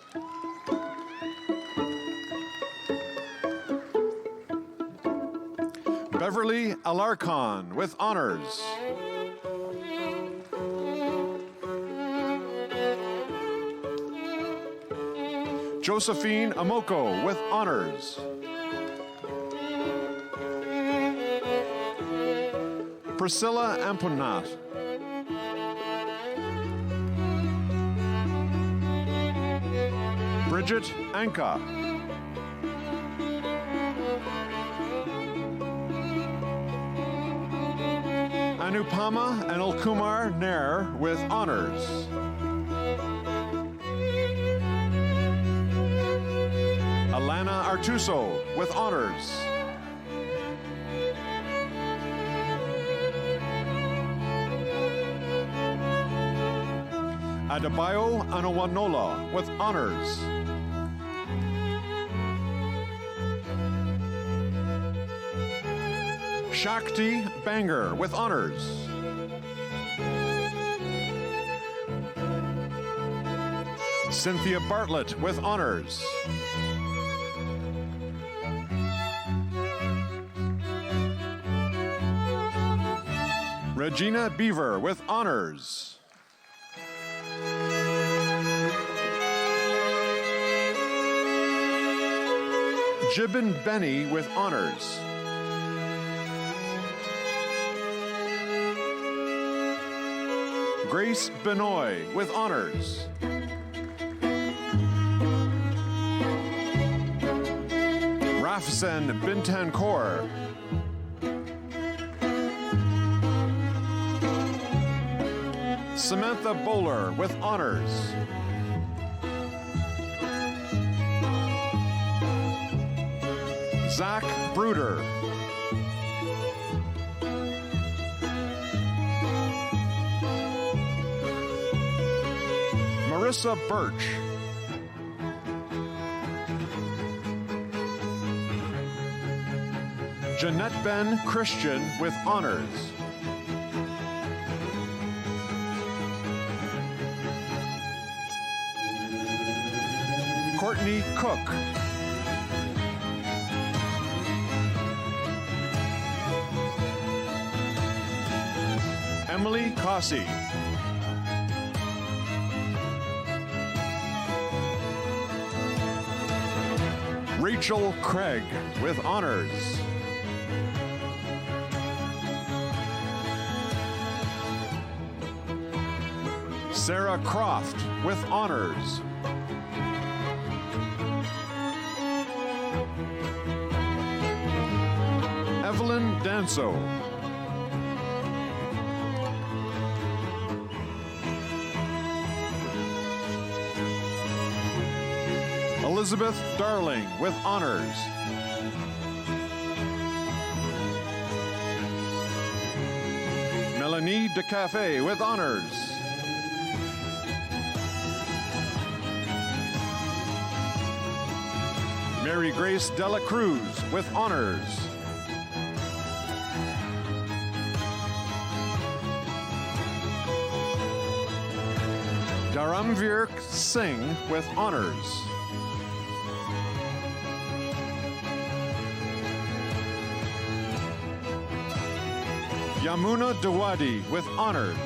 Beverly Alarcon with honors. Josephine Amoko with honors. Priscilla Ampunath. Bridget Anka. Anupama Anilkumar Nair with honors. Alana Artuso with honors. Adebayo Anawanola with honors. Shakti Banger with honors. Cynthia Bartlett with honors. Regina Beaver with honors. Jibin Benny with honors. Grace Benoit with honors. Rafsan Bintankor. Samantha Bowler with honors. Zach Bruder. Marissa Birch. Jeanette Ben Christian with honors. Courtney Cook. Emily Cossey. Rachel Craig with honors. Sarah Croft with honors. Evelyn Danso. Elizabeth Darling with honors. Melanie DeCafe with honors. Mary Grace Dela Cruz with honors. Dharamvir Singh with honors. Yamuna Dawadi with honors.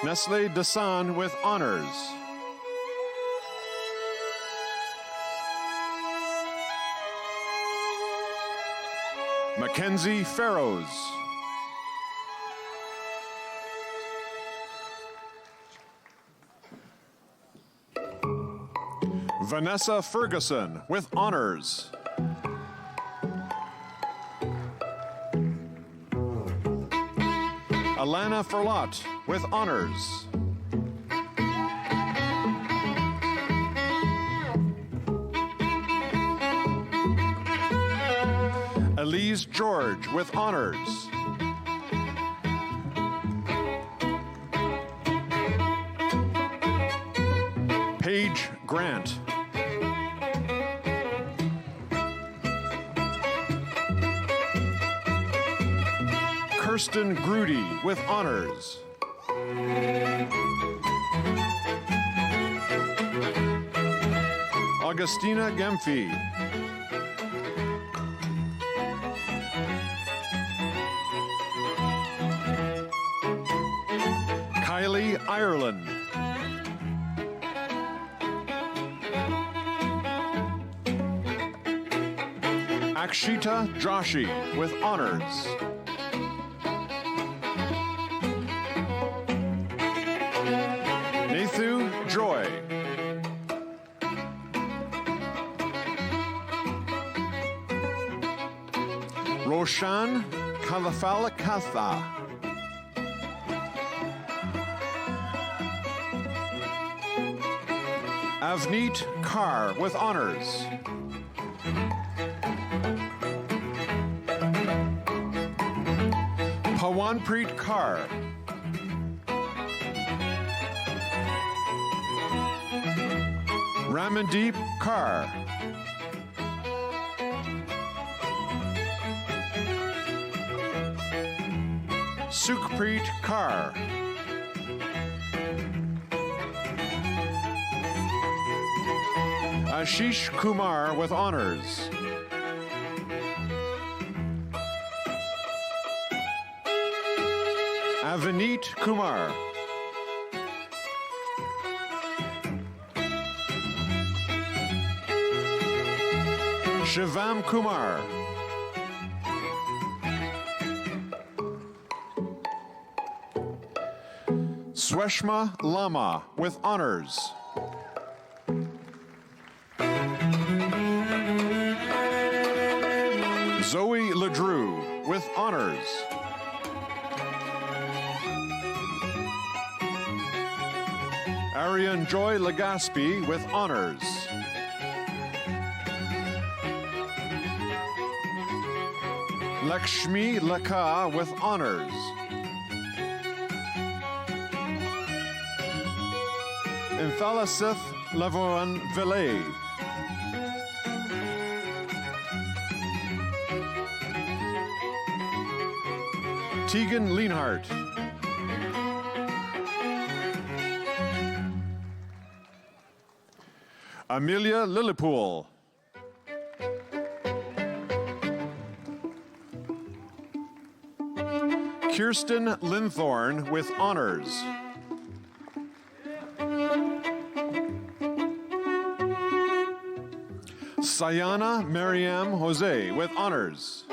Nestle Dasan with honors. Mackenzie Farrows. Vanessa Ferguson with honors. Alana Ferlot with honors. Elise George with honors. Paige Grant. Kirsten Grudy with honors. Augustina Gemfi. Kylie Ireland. Akshita Joshi with honors. Nathu Joy. Roshan Kalafalakatha. Avneet Kaur with honors. Pawanpreet Kaur. Ramandeep Kaur. Sukhpreet Kaur. Ashish Kumar with honors. Avaneet Kumar. Shivam Kumar. Sweshma Lama with honors. Zoe Ledrew with honors. Ariane Joy Legaspi with honors. Lakshmi Laka with honors. Inthalasith Lavoan Villay. Tegan Lienhart. Amelia Lillepool. Kirsten Linthorne with honors. Sayana Mariam Jose with honors.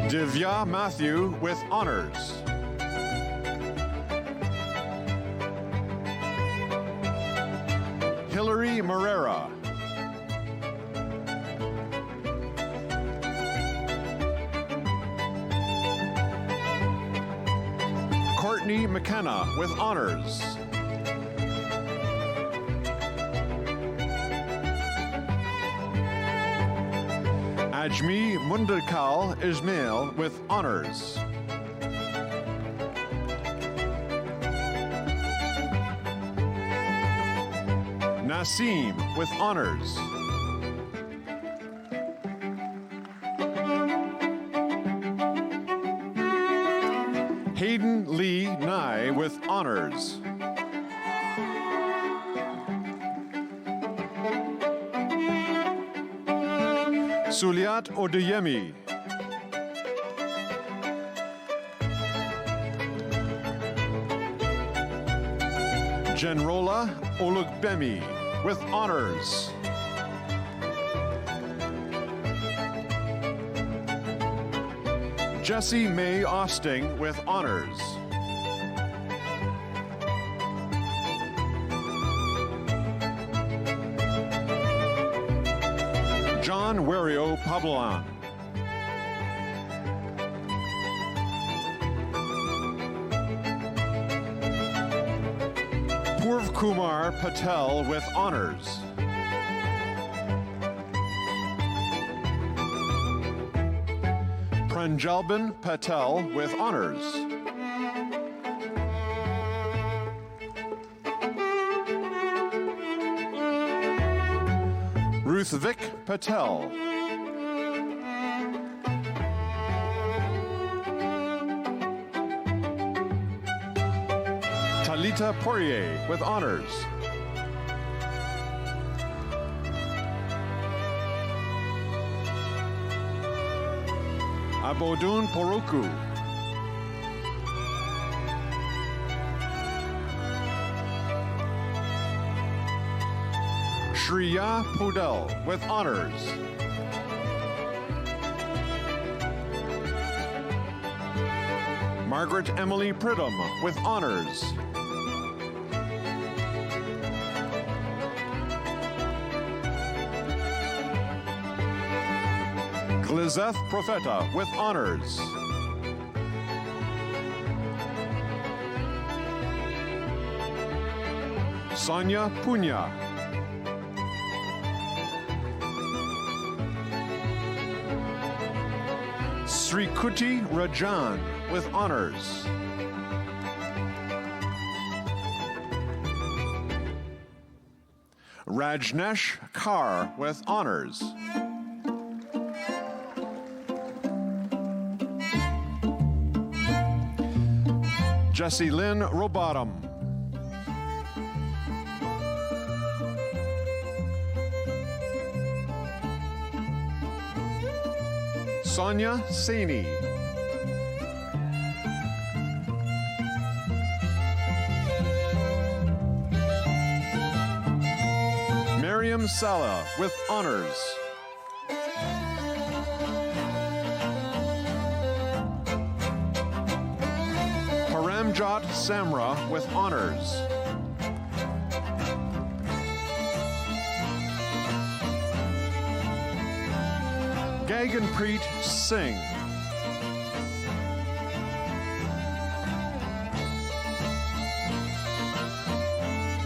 Divya Matthew with honors. Hillary Morera. Courtney McKenna with honors. Ajmi Mundakal Ismail with honors. Nasim with honors. Hayden Lee Nye with honors. Suliat Odeyemi. Genrola Olugbemi with honors. Jessie Mae Osting with honors. John Wario Pablan. Purv Kumar Patel with honors. Pranjalban Patel with honors. Ruthvik Patel. Talita Poirier with honors. Abodun Poroku. Shreya Podel with honors. Margaret Emily Pridham with honors. Glizeth Profeta with honors. Sonia Punya. Srikuti Rajan with honors. Rajnesh Kar with honors. Jessie Lynn Robotham. Sonia Saini. Miriam Sala with honors. Paramjot Samra with honors. Gaganpreet Singh.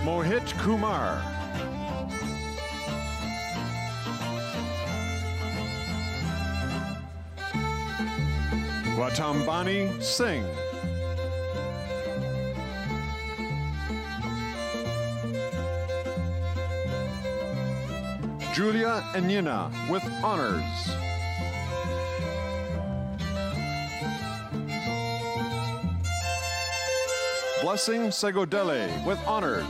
Mohit Kumar. Watambani Singh. Julia Enyina with honors. Blessing Segodele with honors.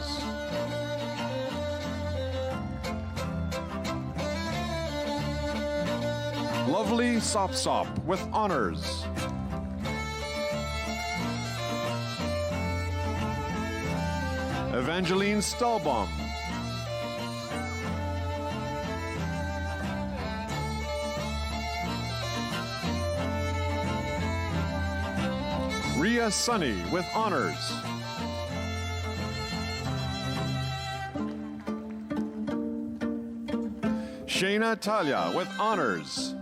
Lovely Sopsop with honors. Evangeline Stalbaum. Ria Sunny with honors. Shayna Talia with honors.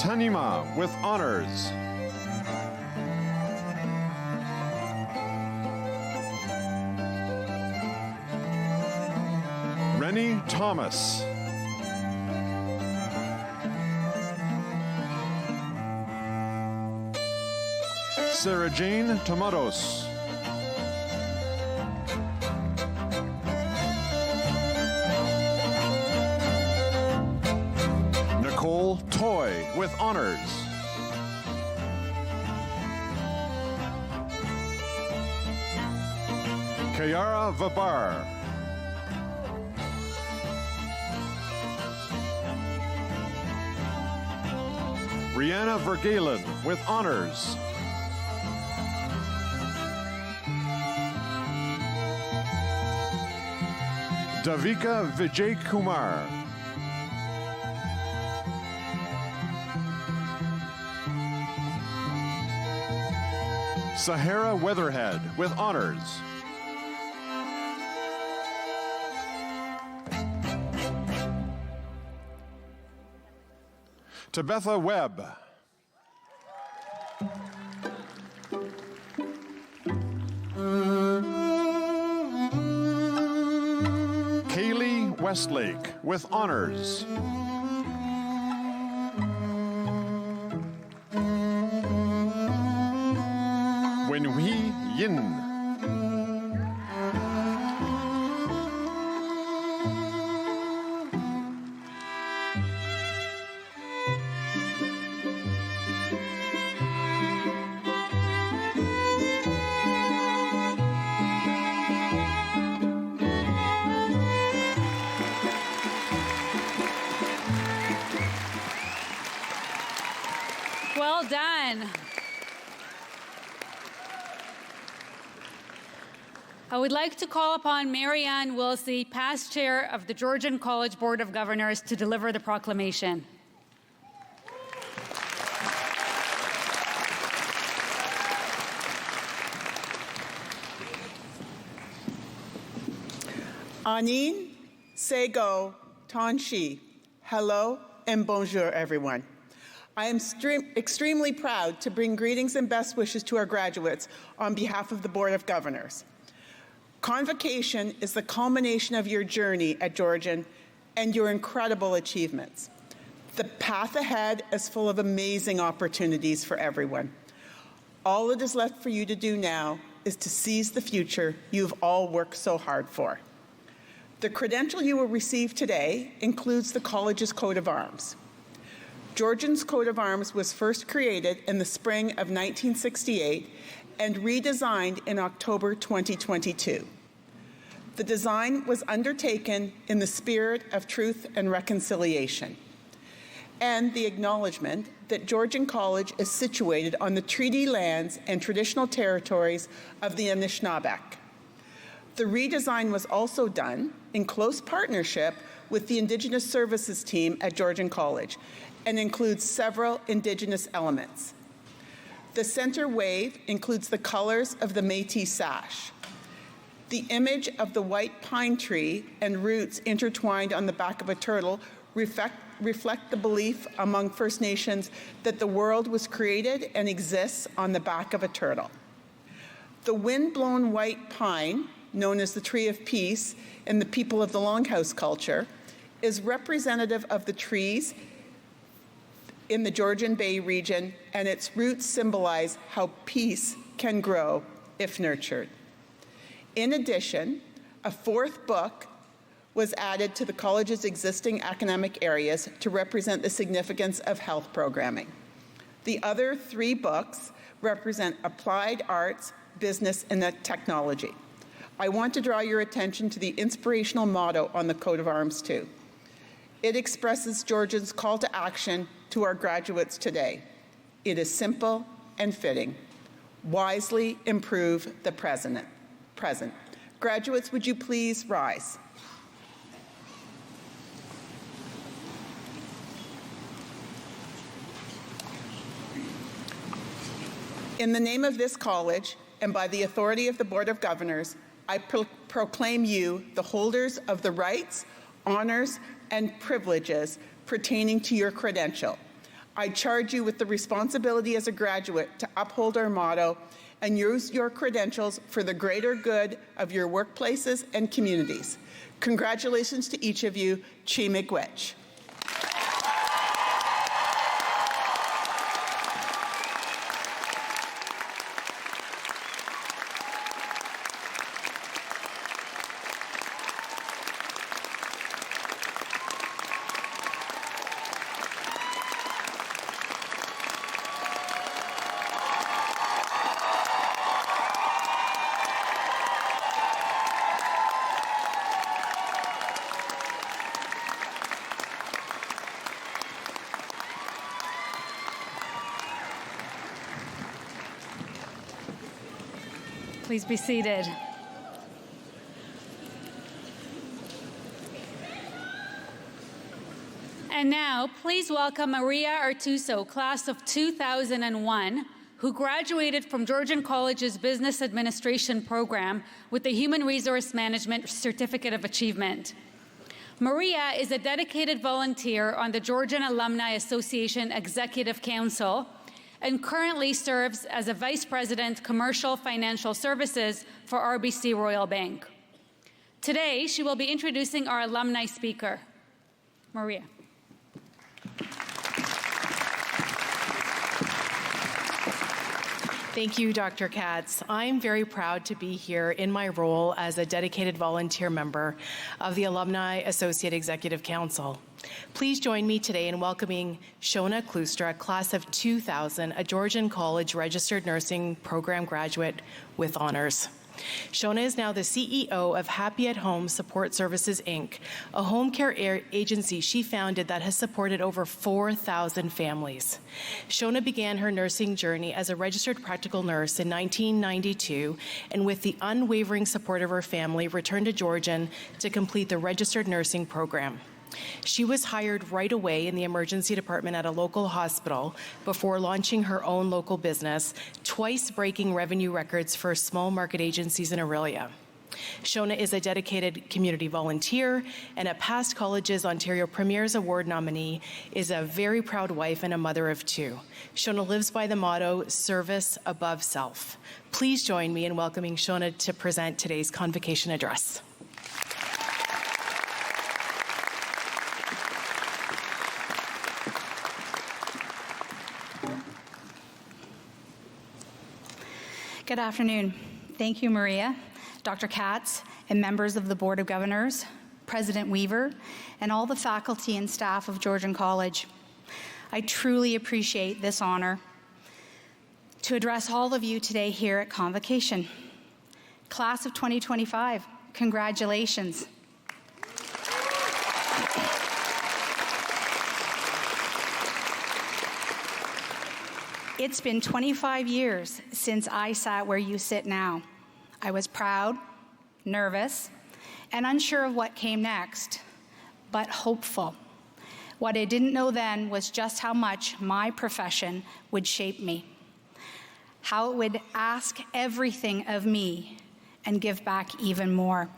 Tanima with honors. Rennie Thomas. Sarah Jane Tomatos. Nicole Toy with honors. Kiara Vabar. Brianna Vergalen with honors. Davika Vijay Kumar. Sahara Weatherhead with honors. Tabitha Webb. Kaylee Westlake with honors. Wenhui Yin. Well done. I would like to call upon Marianne Wilsey, past chair of the Georgian College Board of Governors, to deliver the proclamation. Anin, Sego, Tanshi. Hello and bonjour, everyone. I am extremely proud to bring greetings and best wishes to our graduates on behalf of the Board of Governors. Convocation is the culmination of your journey at Georgian and your incredible achievements. The path ahead is full of amazing opportunities for everyone. All that is left for you to do now is to seize the future you've all worked so hard for. The credential you will receive today includes the college's coat of arms. Georgian's coat of arms was first created in the spring of 1968 and redesigned in October 2022. The design was undertaken in the spirit of truth and reconciliation, and the acknowledgement that Georgian College is situated on the treaty lands and traditional territories of the Anishinaabe. The redesign was also done in close partnership with the Indigenous Services team at Georgian College and includes several Indigenous elements. The center wave includes the colors of the Métis sash. The image of the white pine tree and roots intertwined on the back of a turtle reflect the belief among First Nations that the world was created and exists on the back of a turtle. The wind-blown white pine, known as the Tree of Peace in the people of the Longhouse culture, is representative of the trees in the Georgian Bay region, and its roots symbolize how peace can grow if nurtured. In addition, a fourth book was added to the college's existing academic areas to represent the significance of health programming. The other 3 books represent applied arts, business, and technology. I want to draw your attention to the inspirational motto on the coat of arms too. It expresses Georgian's call to action to our graduates today. It is simple and fitting. Wisely improve the present. Graduates, would you please rise? In the name of this college and by the authority of the Board of Governors, I proclaim you the holders of the rights, honors, and privileges pertaining to your credential. I charge you with the responsibility as a graduate to uphold our motto and use your credentials for the greater good of your workplaces and communities. Congratulations to each of you. Chi miigwech. Please be seated. And now, please welcome Maria Artuso, class of 2001, who graduated from Georgian College's Business Administration program with the Human Resource Management Certificate of Achievement. Maria is a dedicated volunteer on the Georgian Alumni Association Executive Council and currently serves as a Vice President, Commercial Financial Services for RBC Royal Bank. Today, she will be introducing our alumni speaker. Maria. Thank you, Dr. Katz. I'm very proud to be here in my role as a dedicated volunteer member of the Alumni Associate Executive Council. Please join me today in welcoming Shona Klustra, class of 2000, a Georgian College registered nursing program graduate with honors. Shona is now the CEO of Happy at Home Support Services, Inc., a home care agency she founded that has supported over 4,000 families. Shona began her nursing journey as a registered practical nurse in 1992, and with the unwavering support of her family, returned to Georgian to complete the registered nursing program. She was hired right away in the emergency department at a local hospital before launching her own local business, twice breaking revenue records for small market agencies in Aurelia. Shona is a dedicated community volunteer and a Past Colleges Ontario Premier's Award nominee, is a very proud wife and a mother of two. Shona lives by the motto, service above self. Please join me in welcoming Shona to present today's Convocation address. Good afternoon. Thank you, Maria, Dr. Katz, and members of the Board of Governors, President Weaver, and all the faculty and staff of Georgian College. I truly appreciate this honor to address all of you today here at Convocation. Class of 2025, congratulations. It's been 25 years since I sat where you sit now. I was proud, nervous, and unsure of what came next, but hopeful. What I didn't know then was just how much my profession would shape me, how it would ask everything of me and give back even more.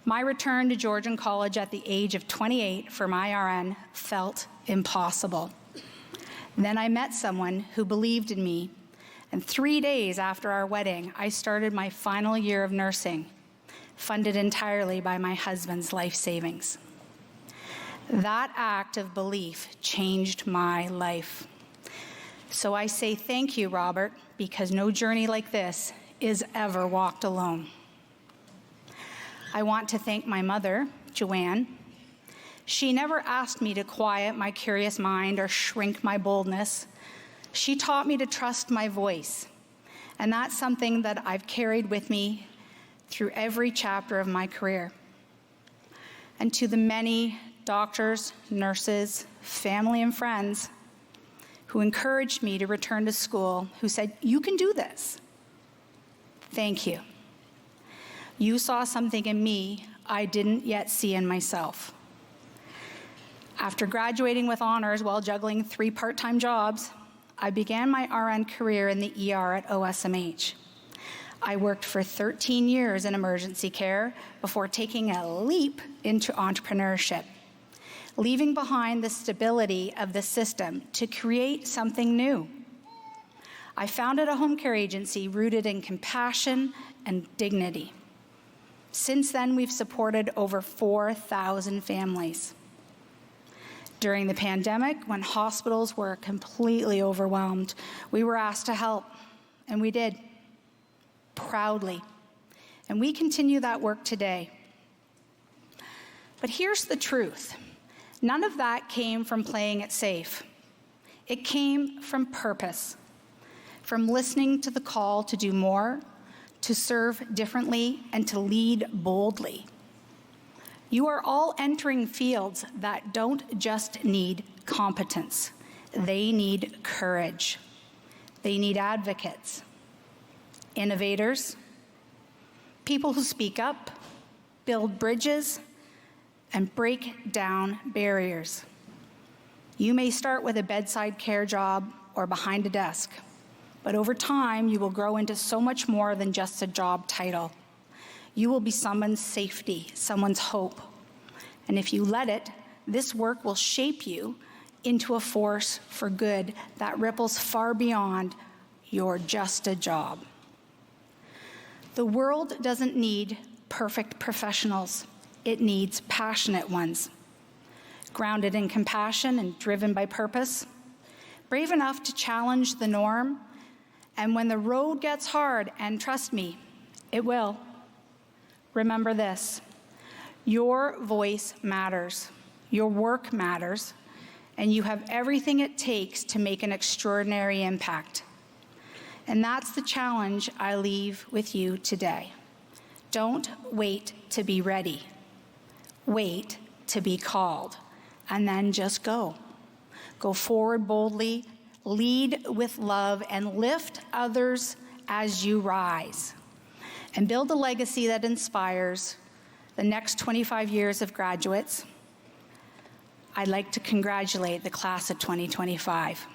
My return to Georgian College at the age of 28 for my RN felt impossible. Then I met someone who believed in me, and 3 days after our wedding, I started my final year of nursing, funded entirely by my husband's life savings. That act of belief changed my life. So I say thank you, Robert, because no journey like this is ever walked alone. I want to thank my mother, Joanne. She never asked me to quiet my curious mind or shrink my boldness. She taught me to trust my voice, and that's something that I've carried with me through every chapter of my career. And to the many doctors, nurses, family, and friends who encouraged me to return to school, who said, "You can do this." Thank you. You saw something in me I didn't yet see in myself. After graduating with honors while juggling 3 part-time jobs, I began my RN career in the ER at OSMH. I worked for 13 years in emergency care before taking a leap into entrepreneurship, leaving behind the stability of the system to create something new. I founded a home care agency rooted in compassion and dignity. Since then, we've supported over 4,000 families. During the pandemic, when hospitals were completely overwhelmed, we were asked to help, and we did, proudly. And we continue that work today. But here's the truth. None of that came from playing it safe. It came from purpose, from listening to the call to do more, to serve differently, and to lead boldly. You are all entering fields that don't just need competence. They need courage. They need advocates, innovators, people who speak up, build bridges, and break down barriers. You may start with a bedside care job or behind a desk, but over time, you will grow into so much more than just a job title. You will be someone's safety, someone's hope. And if you let it, this work will shape you into a force for good that ripples far beyond your just a job. The world doesn't need perfect professionals. It needs passionate ones, grounded in compassion and driven by purpose, brave enough to challenge the norm. And when the road gets hard, and trust me, it will, remember this: your voice matters, your work matters, and you have everything it takes to make an extraordinary impact. And that's the challenge I leave with you today. Don't wait to be ready. Wait to be called, and then just go. Go forward boldly, lead with love, and lift others as you rise. And build a legacy that inspires the next 25 years of graduates. I'd like to congratulate the class of 2025.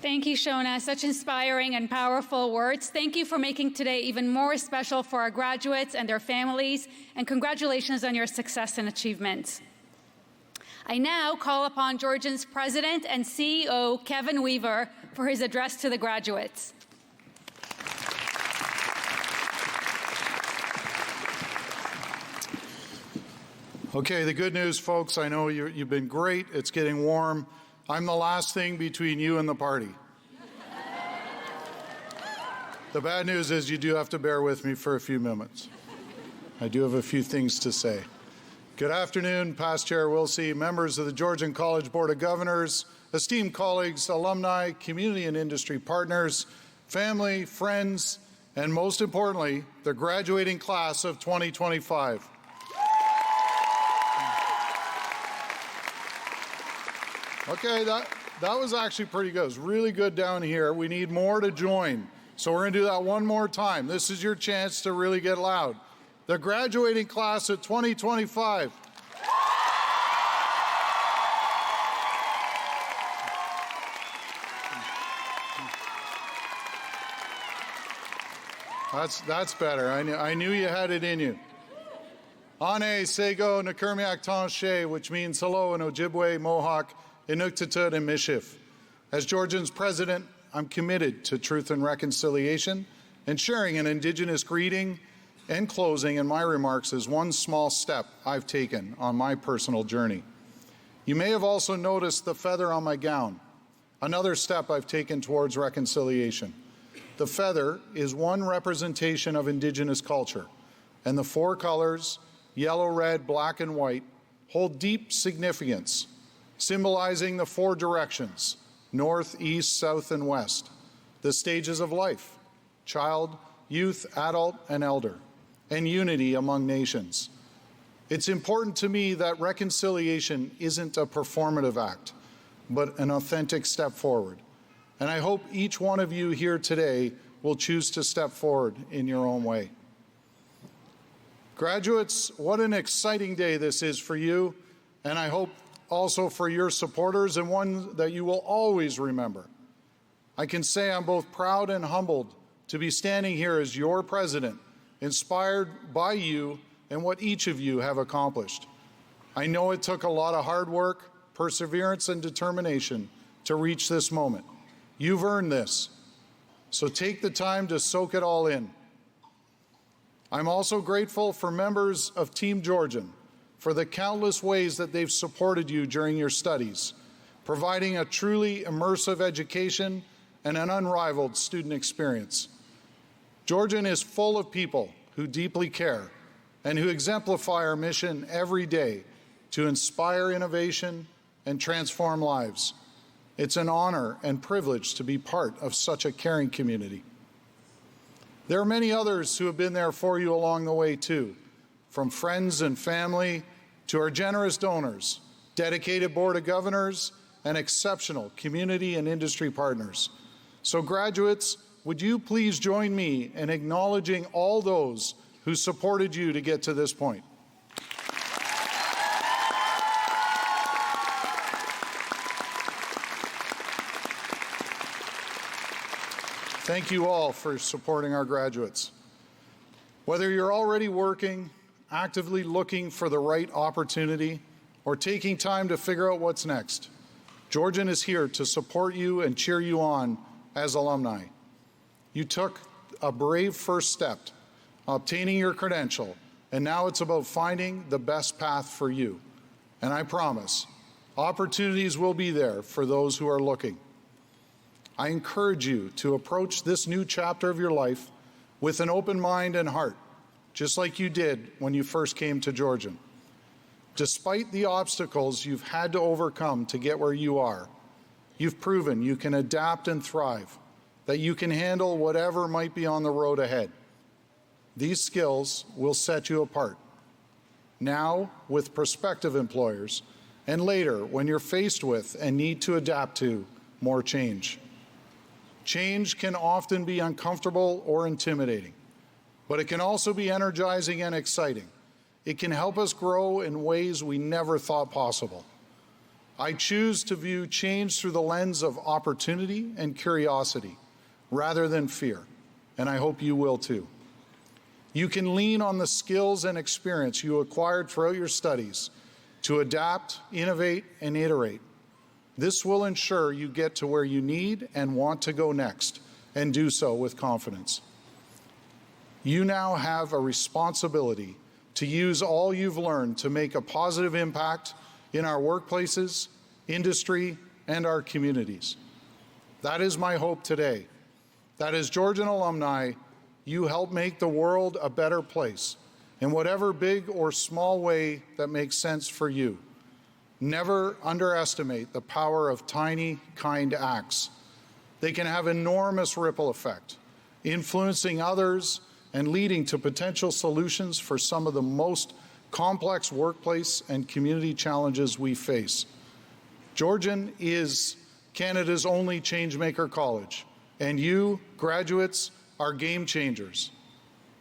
Thank you, Shona. Such inspiring and powerful words. Thank you for making today even more special for our graduates and their families, and congratulations on your success and achievements. I now call upon Georgian's President and CEO, Kevin Weaver, for his address to the graduates. Okay, the good news, folks, I know you've been great. It's getting warm. I'm the last thing between you and the party. The bad news is you do have to bear with me for a few minutes. I do have a few things to say. Good afternoon, Past Chair Wilsey, members of the Georgian College Board of Governors, esteemed colleagues, alumni, community and industry partners, family, friends, and most importantly, the graduating class of 2025. Okay, that was actually pretty good. It was really good down here. We need more to join. So we're going to do that one more time. This is your chance to really get loud. The graduating class of 2025. That's better. I knew you had it in you. Ane Sego Nakurmiak Tanshe, which means hello in Ojibwe, Mohawk, Inuktitut, and Mishif. As Georgian's president, I'm committed to truth and reconciliation, and sharing an Indigenous greeting and closing in my remarks is one small step I've taken on my personal journey. You may have also noticed the feather on my gown, another step I've taken towards reconciliation. The feather is one representation of Indigenous culture, and the four colors, yellow, red, black, and white, hold deep significance, symbolizing the four directions, north, east, south, and west, the stages of life, child, youth, adult, and elder, and unity among nations. It's important to me that reconciliation isn't a performative act, but an authentic step forward. And I hope each one of you here today will choose to step forward in your own way. Graduates, what an exciting day this is for you, and I hope also for your supporters, and one that you will always remember. I can say I'm both proud and humbled to be standing here as your president, inspired by you and what each of you have accomplished. I know it took a lot of hard work, perseverance, and determination to reach this moment. You've earned this, so take the time to soak it all in. I'm also grateful for members of Team Georgian for the countless ways that they've supported you during your studies, providing a truly immersive education and an unrivaled student experience. Georgian is full of people who deeply care and who exemplify our mission every day to inspire innovation and transform lives. It's an honor and privilege to be part of such a caring community. There are many others who have been there for you along the way too, from friends and family to our generous donors, dedicated Board of Governors, and exceptional community and industry partners. So graduates, would you please join me in acknowledging all those who supported you to get to this point? Thank you all for supporting our graduates. Whether you're already working, actively looking for the right opportunity, or taking time to figure out what's next, Georgian is here to support you and cheer you on as alumni. You took a brave first step, obtaining your credential, and now it's about finding the best path for you. And I promise, opportunities will be there for those who are looking. I encourage you to approach this new chapter of your life with an open mind and heart, just like you did when you first came to Georgian. Despite the obstacles you've had to overcome to get where you are, you've proven you can adapt and thrive, that you can handle whatever might be on the road ahead. These skills will set you apart, now with prospective employers, and later when you're faced with and need to adapt to more change. Change can often be uncomfortable or intimidating, but it can also be energizing and exciting. It can help us grow in ways we never thought possible. I choose to view change through the lens of opportunity and curiosity rather than fear, and I hope you will too. You can lean on the skills and experience you acquired throughout your studies to adapt, innovate, and iterate. This will ensure you get to where you need and want to go next, and do so with confidence. You now have a responsibility to use all you've learned to make a positive impact in our workplaces, industry, and our communities. That is my hope today, that as Georgian alumni, you help make the world a better place in whatever big or small way that makes sense for you. Never underestimate the power of tiny, kind acts. They can have enormous ripple effect, influencing others and leading to potential solutions for some of the most complex workplace and community challenges we face. Georgian is Canada's only changemaker college, and you, graduates, are game changers.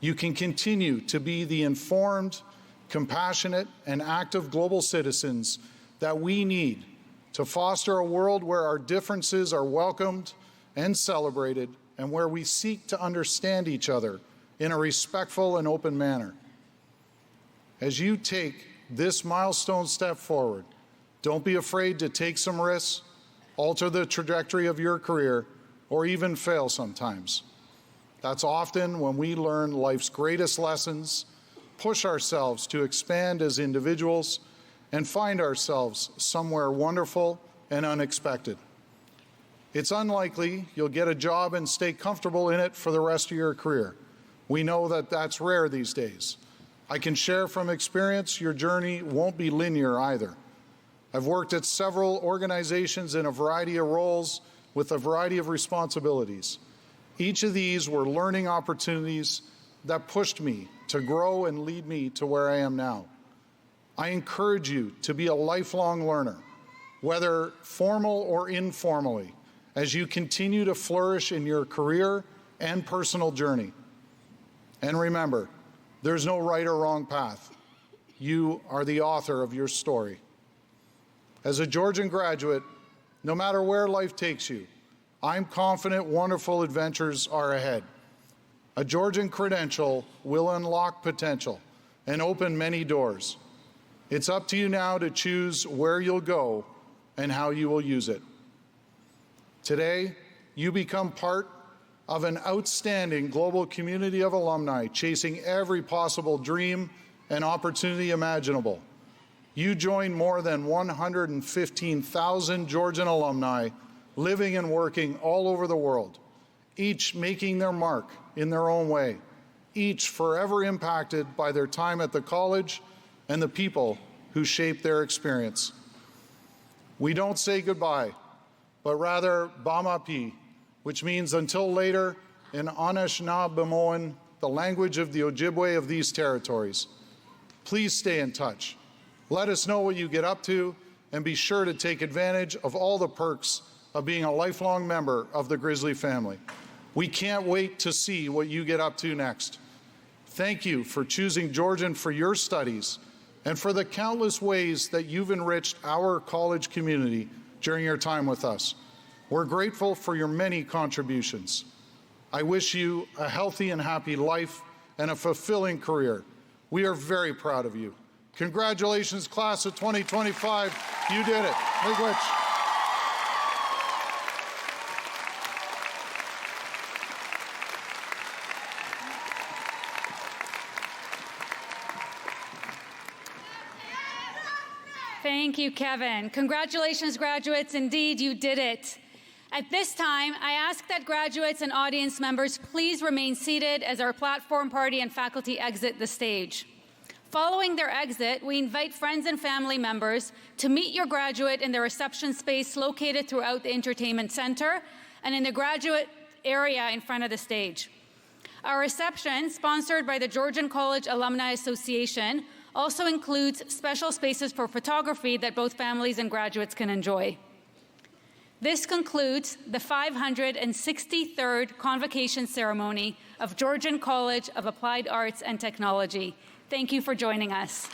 You can continue to be the informed, compassionate, and active global citizens that we need to foster a world where our differences are welcomed and celebrated, and where we seek to understand each other in a respectful and open manner. As you take this milestone step forward, don't be afraid to take some risks, alter the trajectory of your career, or even fail sometimes. That's often when we learn life's greatest lessons, push ourselves to expand as individuals, and find ourselves somewhere wonderful and unexpected. It's unlikely you'll get a job and stay comfortable in it for the rest of your career. We know that that's rare these days. I can share from experience your journey won't be linear either. I've worked at several organizations in a variety of roles with a variety of responsibilities. Each of these were learning opportunities that pushed me to grow and lead me to where I am now. I encourage you to be a lifelong learner, whether formal or informally, as you continue to flourish in your career and personal journey. And remember, there's no right or wrong path. You are the author of your story. As a Georgian graduate, no matter where life takes you, I'm confident wonderful adventures are ahead. A Georgian credential will unlock potential and open many doors. It's up to you now to choose where you'll go and how you will use it. Today, you become part of an outstanding global community of alumni chasing every possible dream and opportunity imaginable. You join more than 115,000 Georgian alumni living and working all over the world, each making their mark in their own way, each forever impacted by their time at the college and the people who shaped their experience. We don't say goodbye, but rather Bamapi, which means until later in Anishinaabe, the language of the Ojibwe of these territories. Please stay in touch. Let us know what you get up to, and be sure to take advantage of all the perks of being a lifelong member of the Grizzly family. We can't wait to see what you get up to next. Thank you for choosing Georgian for your studies and for the countless ways that you've enriched our college community during your time with us. We're grateful for your many contributions. I wish you a healthy and happy life and a fulfilling career. We are very proud of you. Congratulations, class of 2025. You did it. Miigwech. Thank you, Kevin. Congratulations, graduates. Indeed, you did it. At this time, I ask that graduates and audience members please remain seated as our platform party and faculty exit the stage. Following their exit, we invite friends and family members to meet your graduate in the reception space located throughout the entertainment center and in the graduate area in front of the stage. Our reception, sponsored by the Georgian College Alumni Association, also includes special spaces for photography that both families and graduates can enjoy. This concludes the 563rd Convocation Ceremony of Georgian College of Applied Arts and Technology. Thank you for joining us.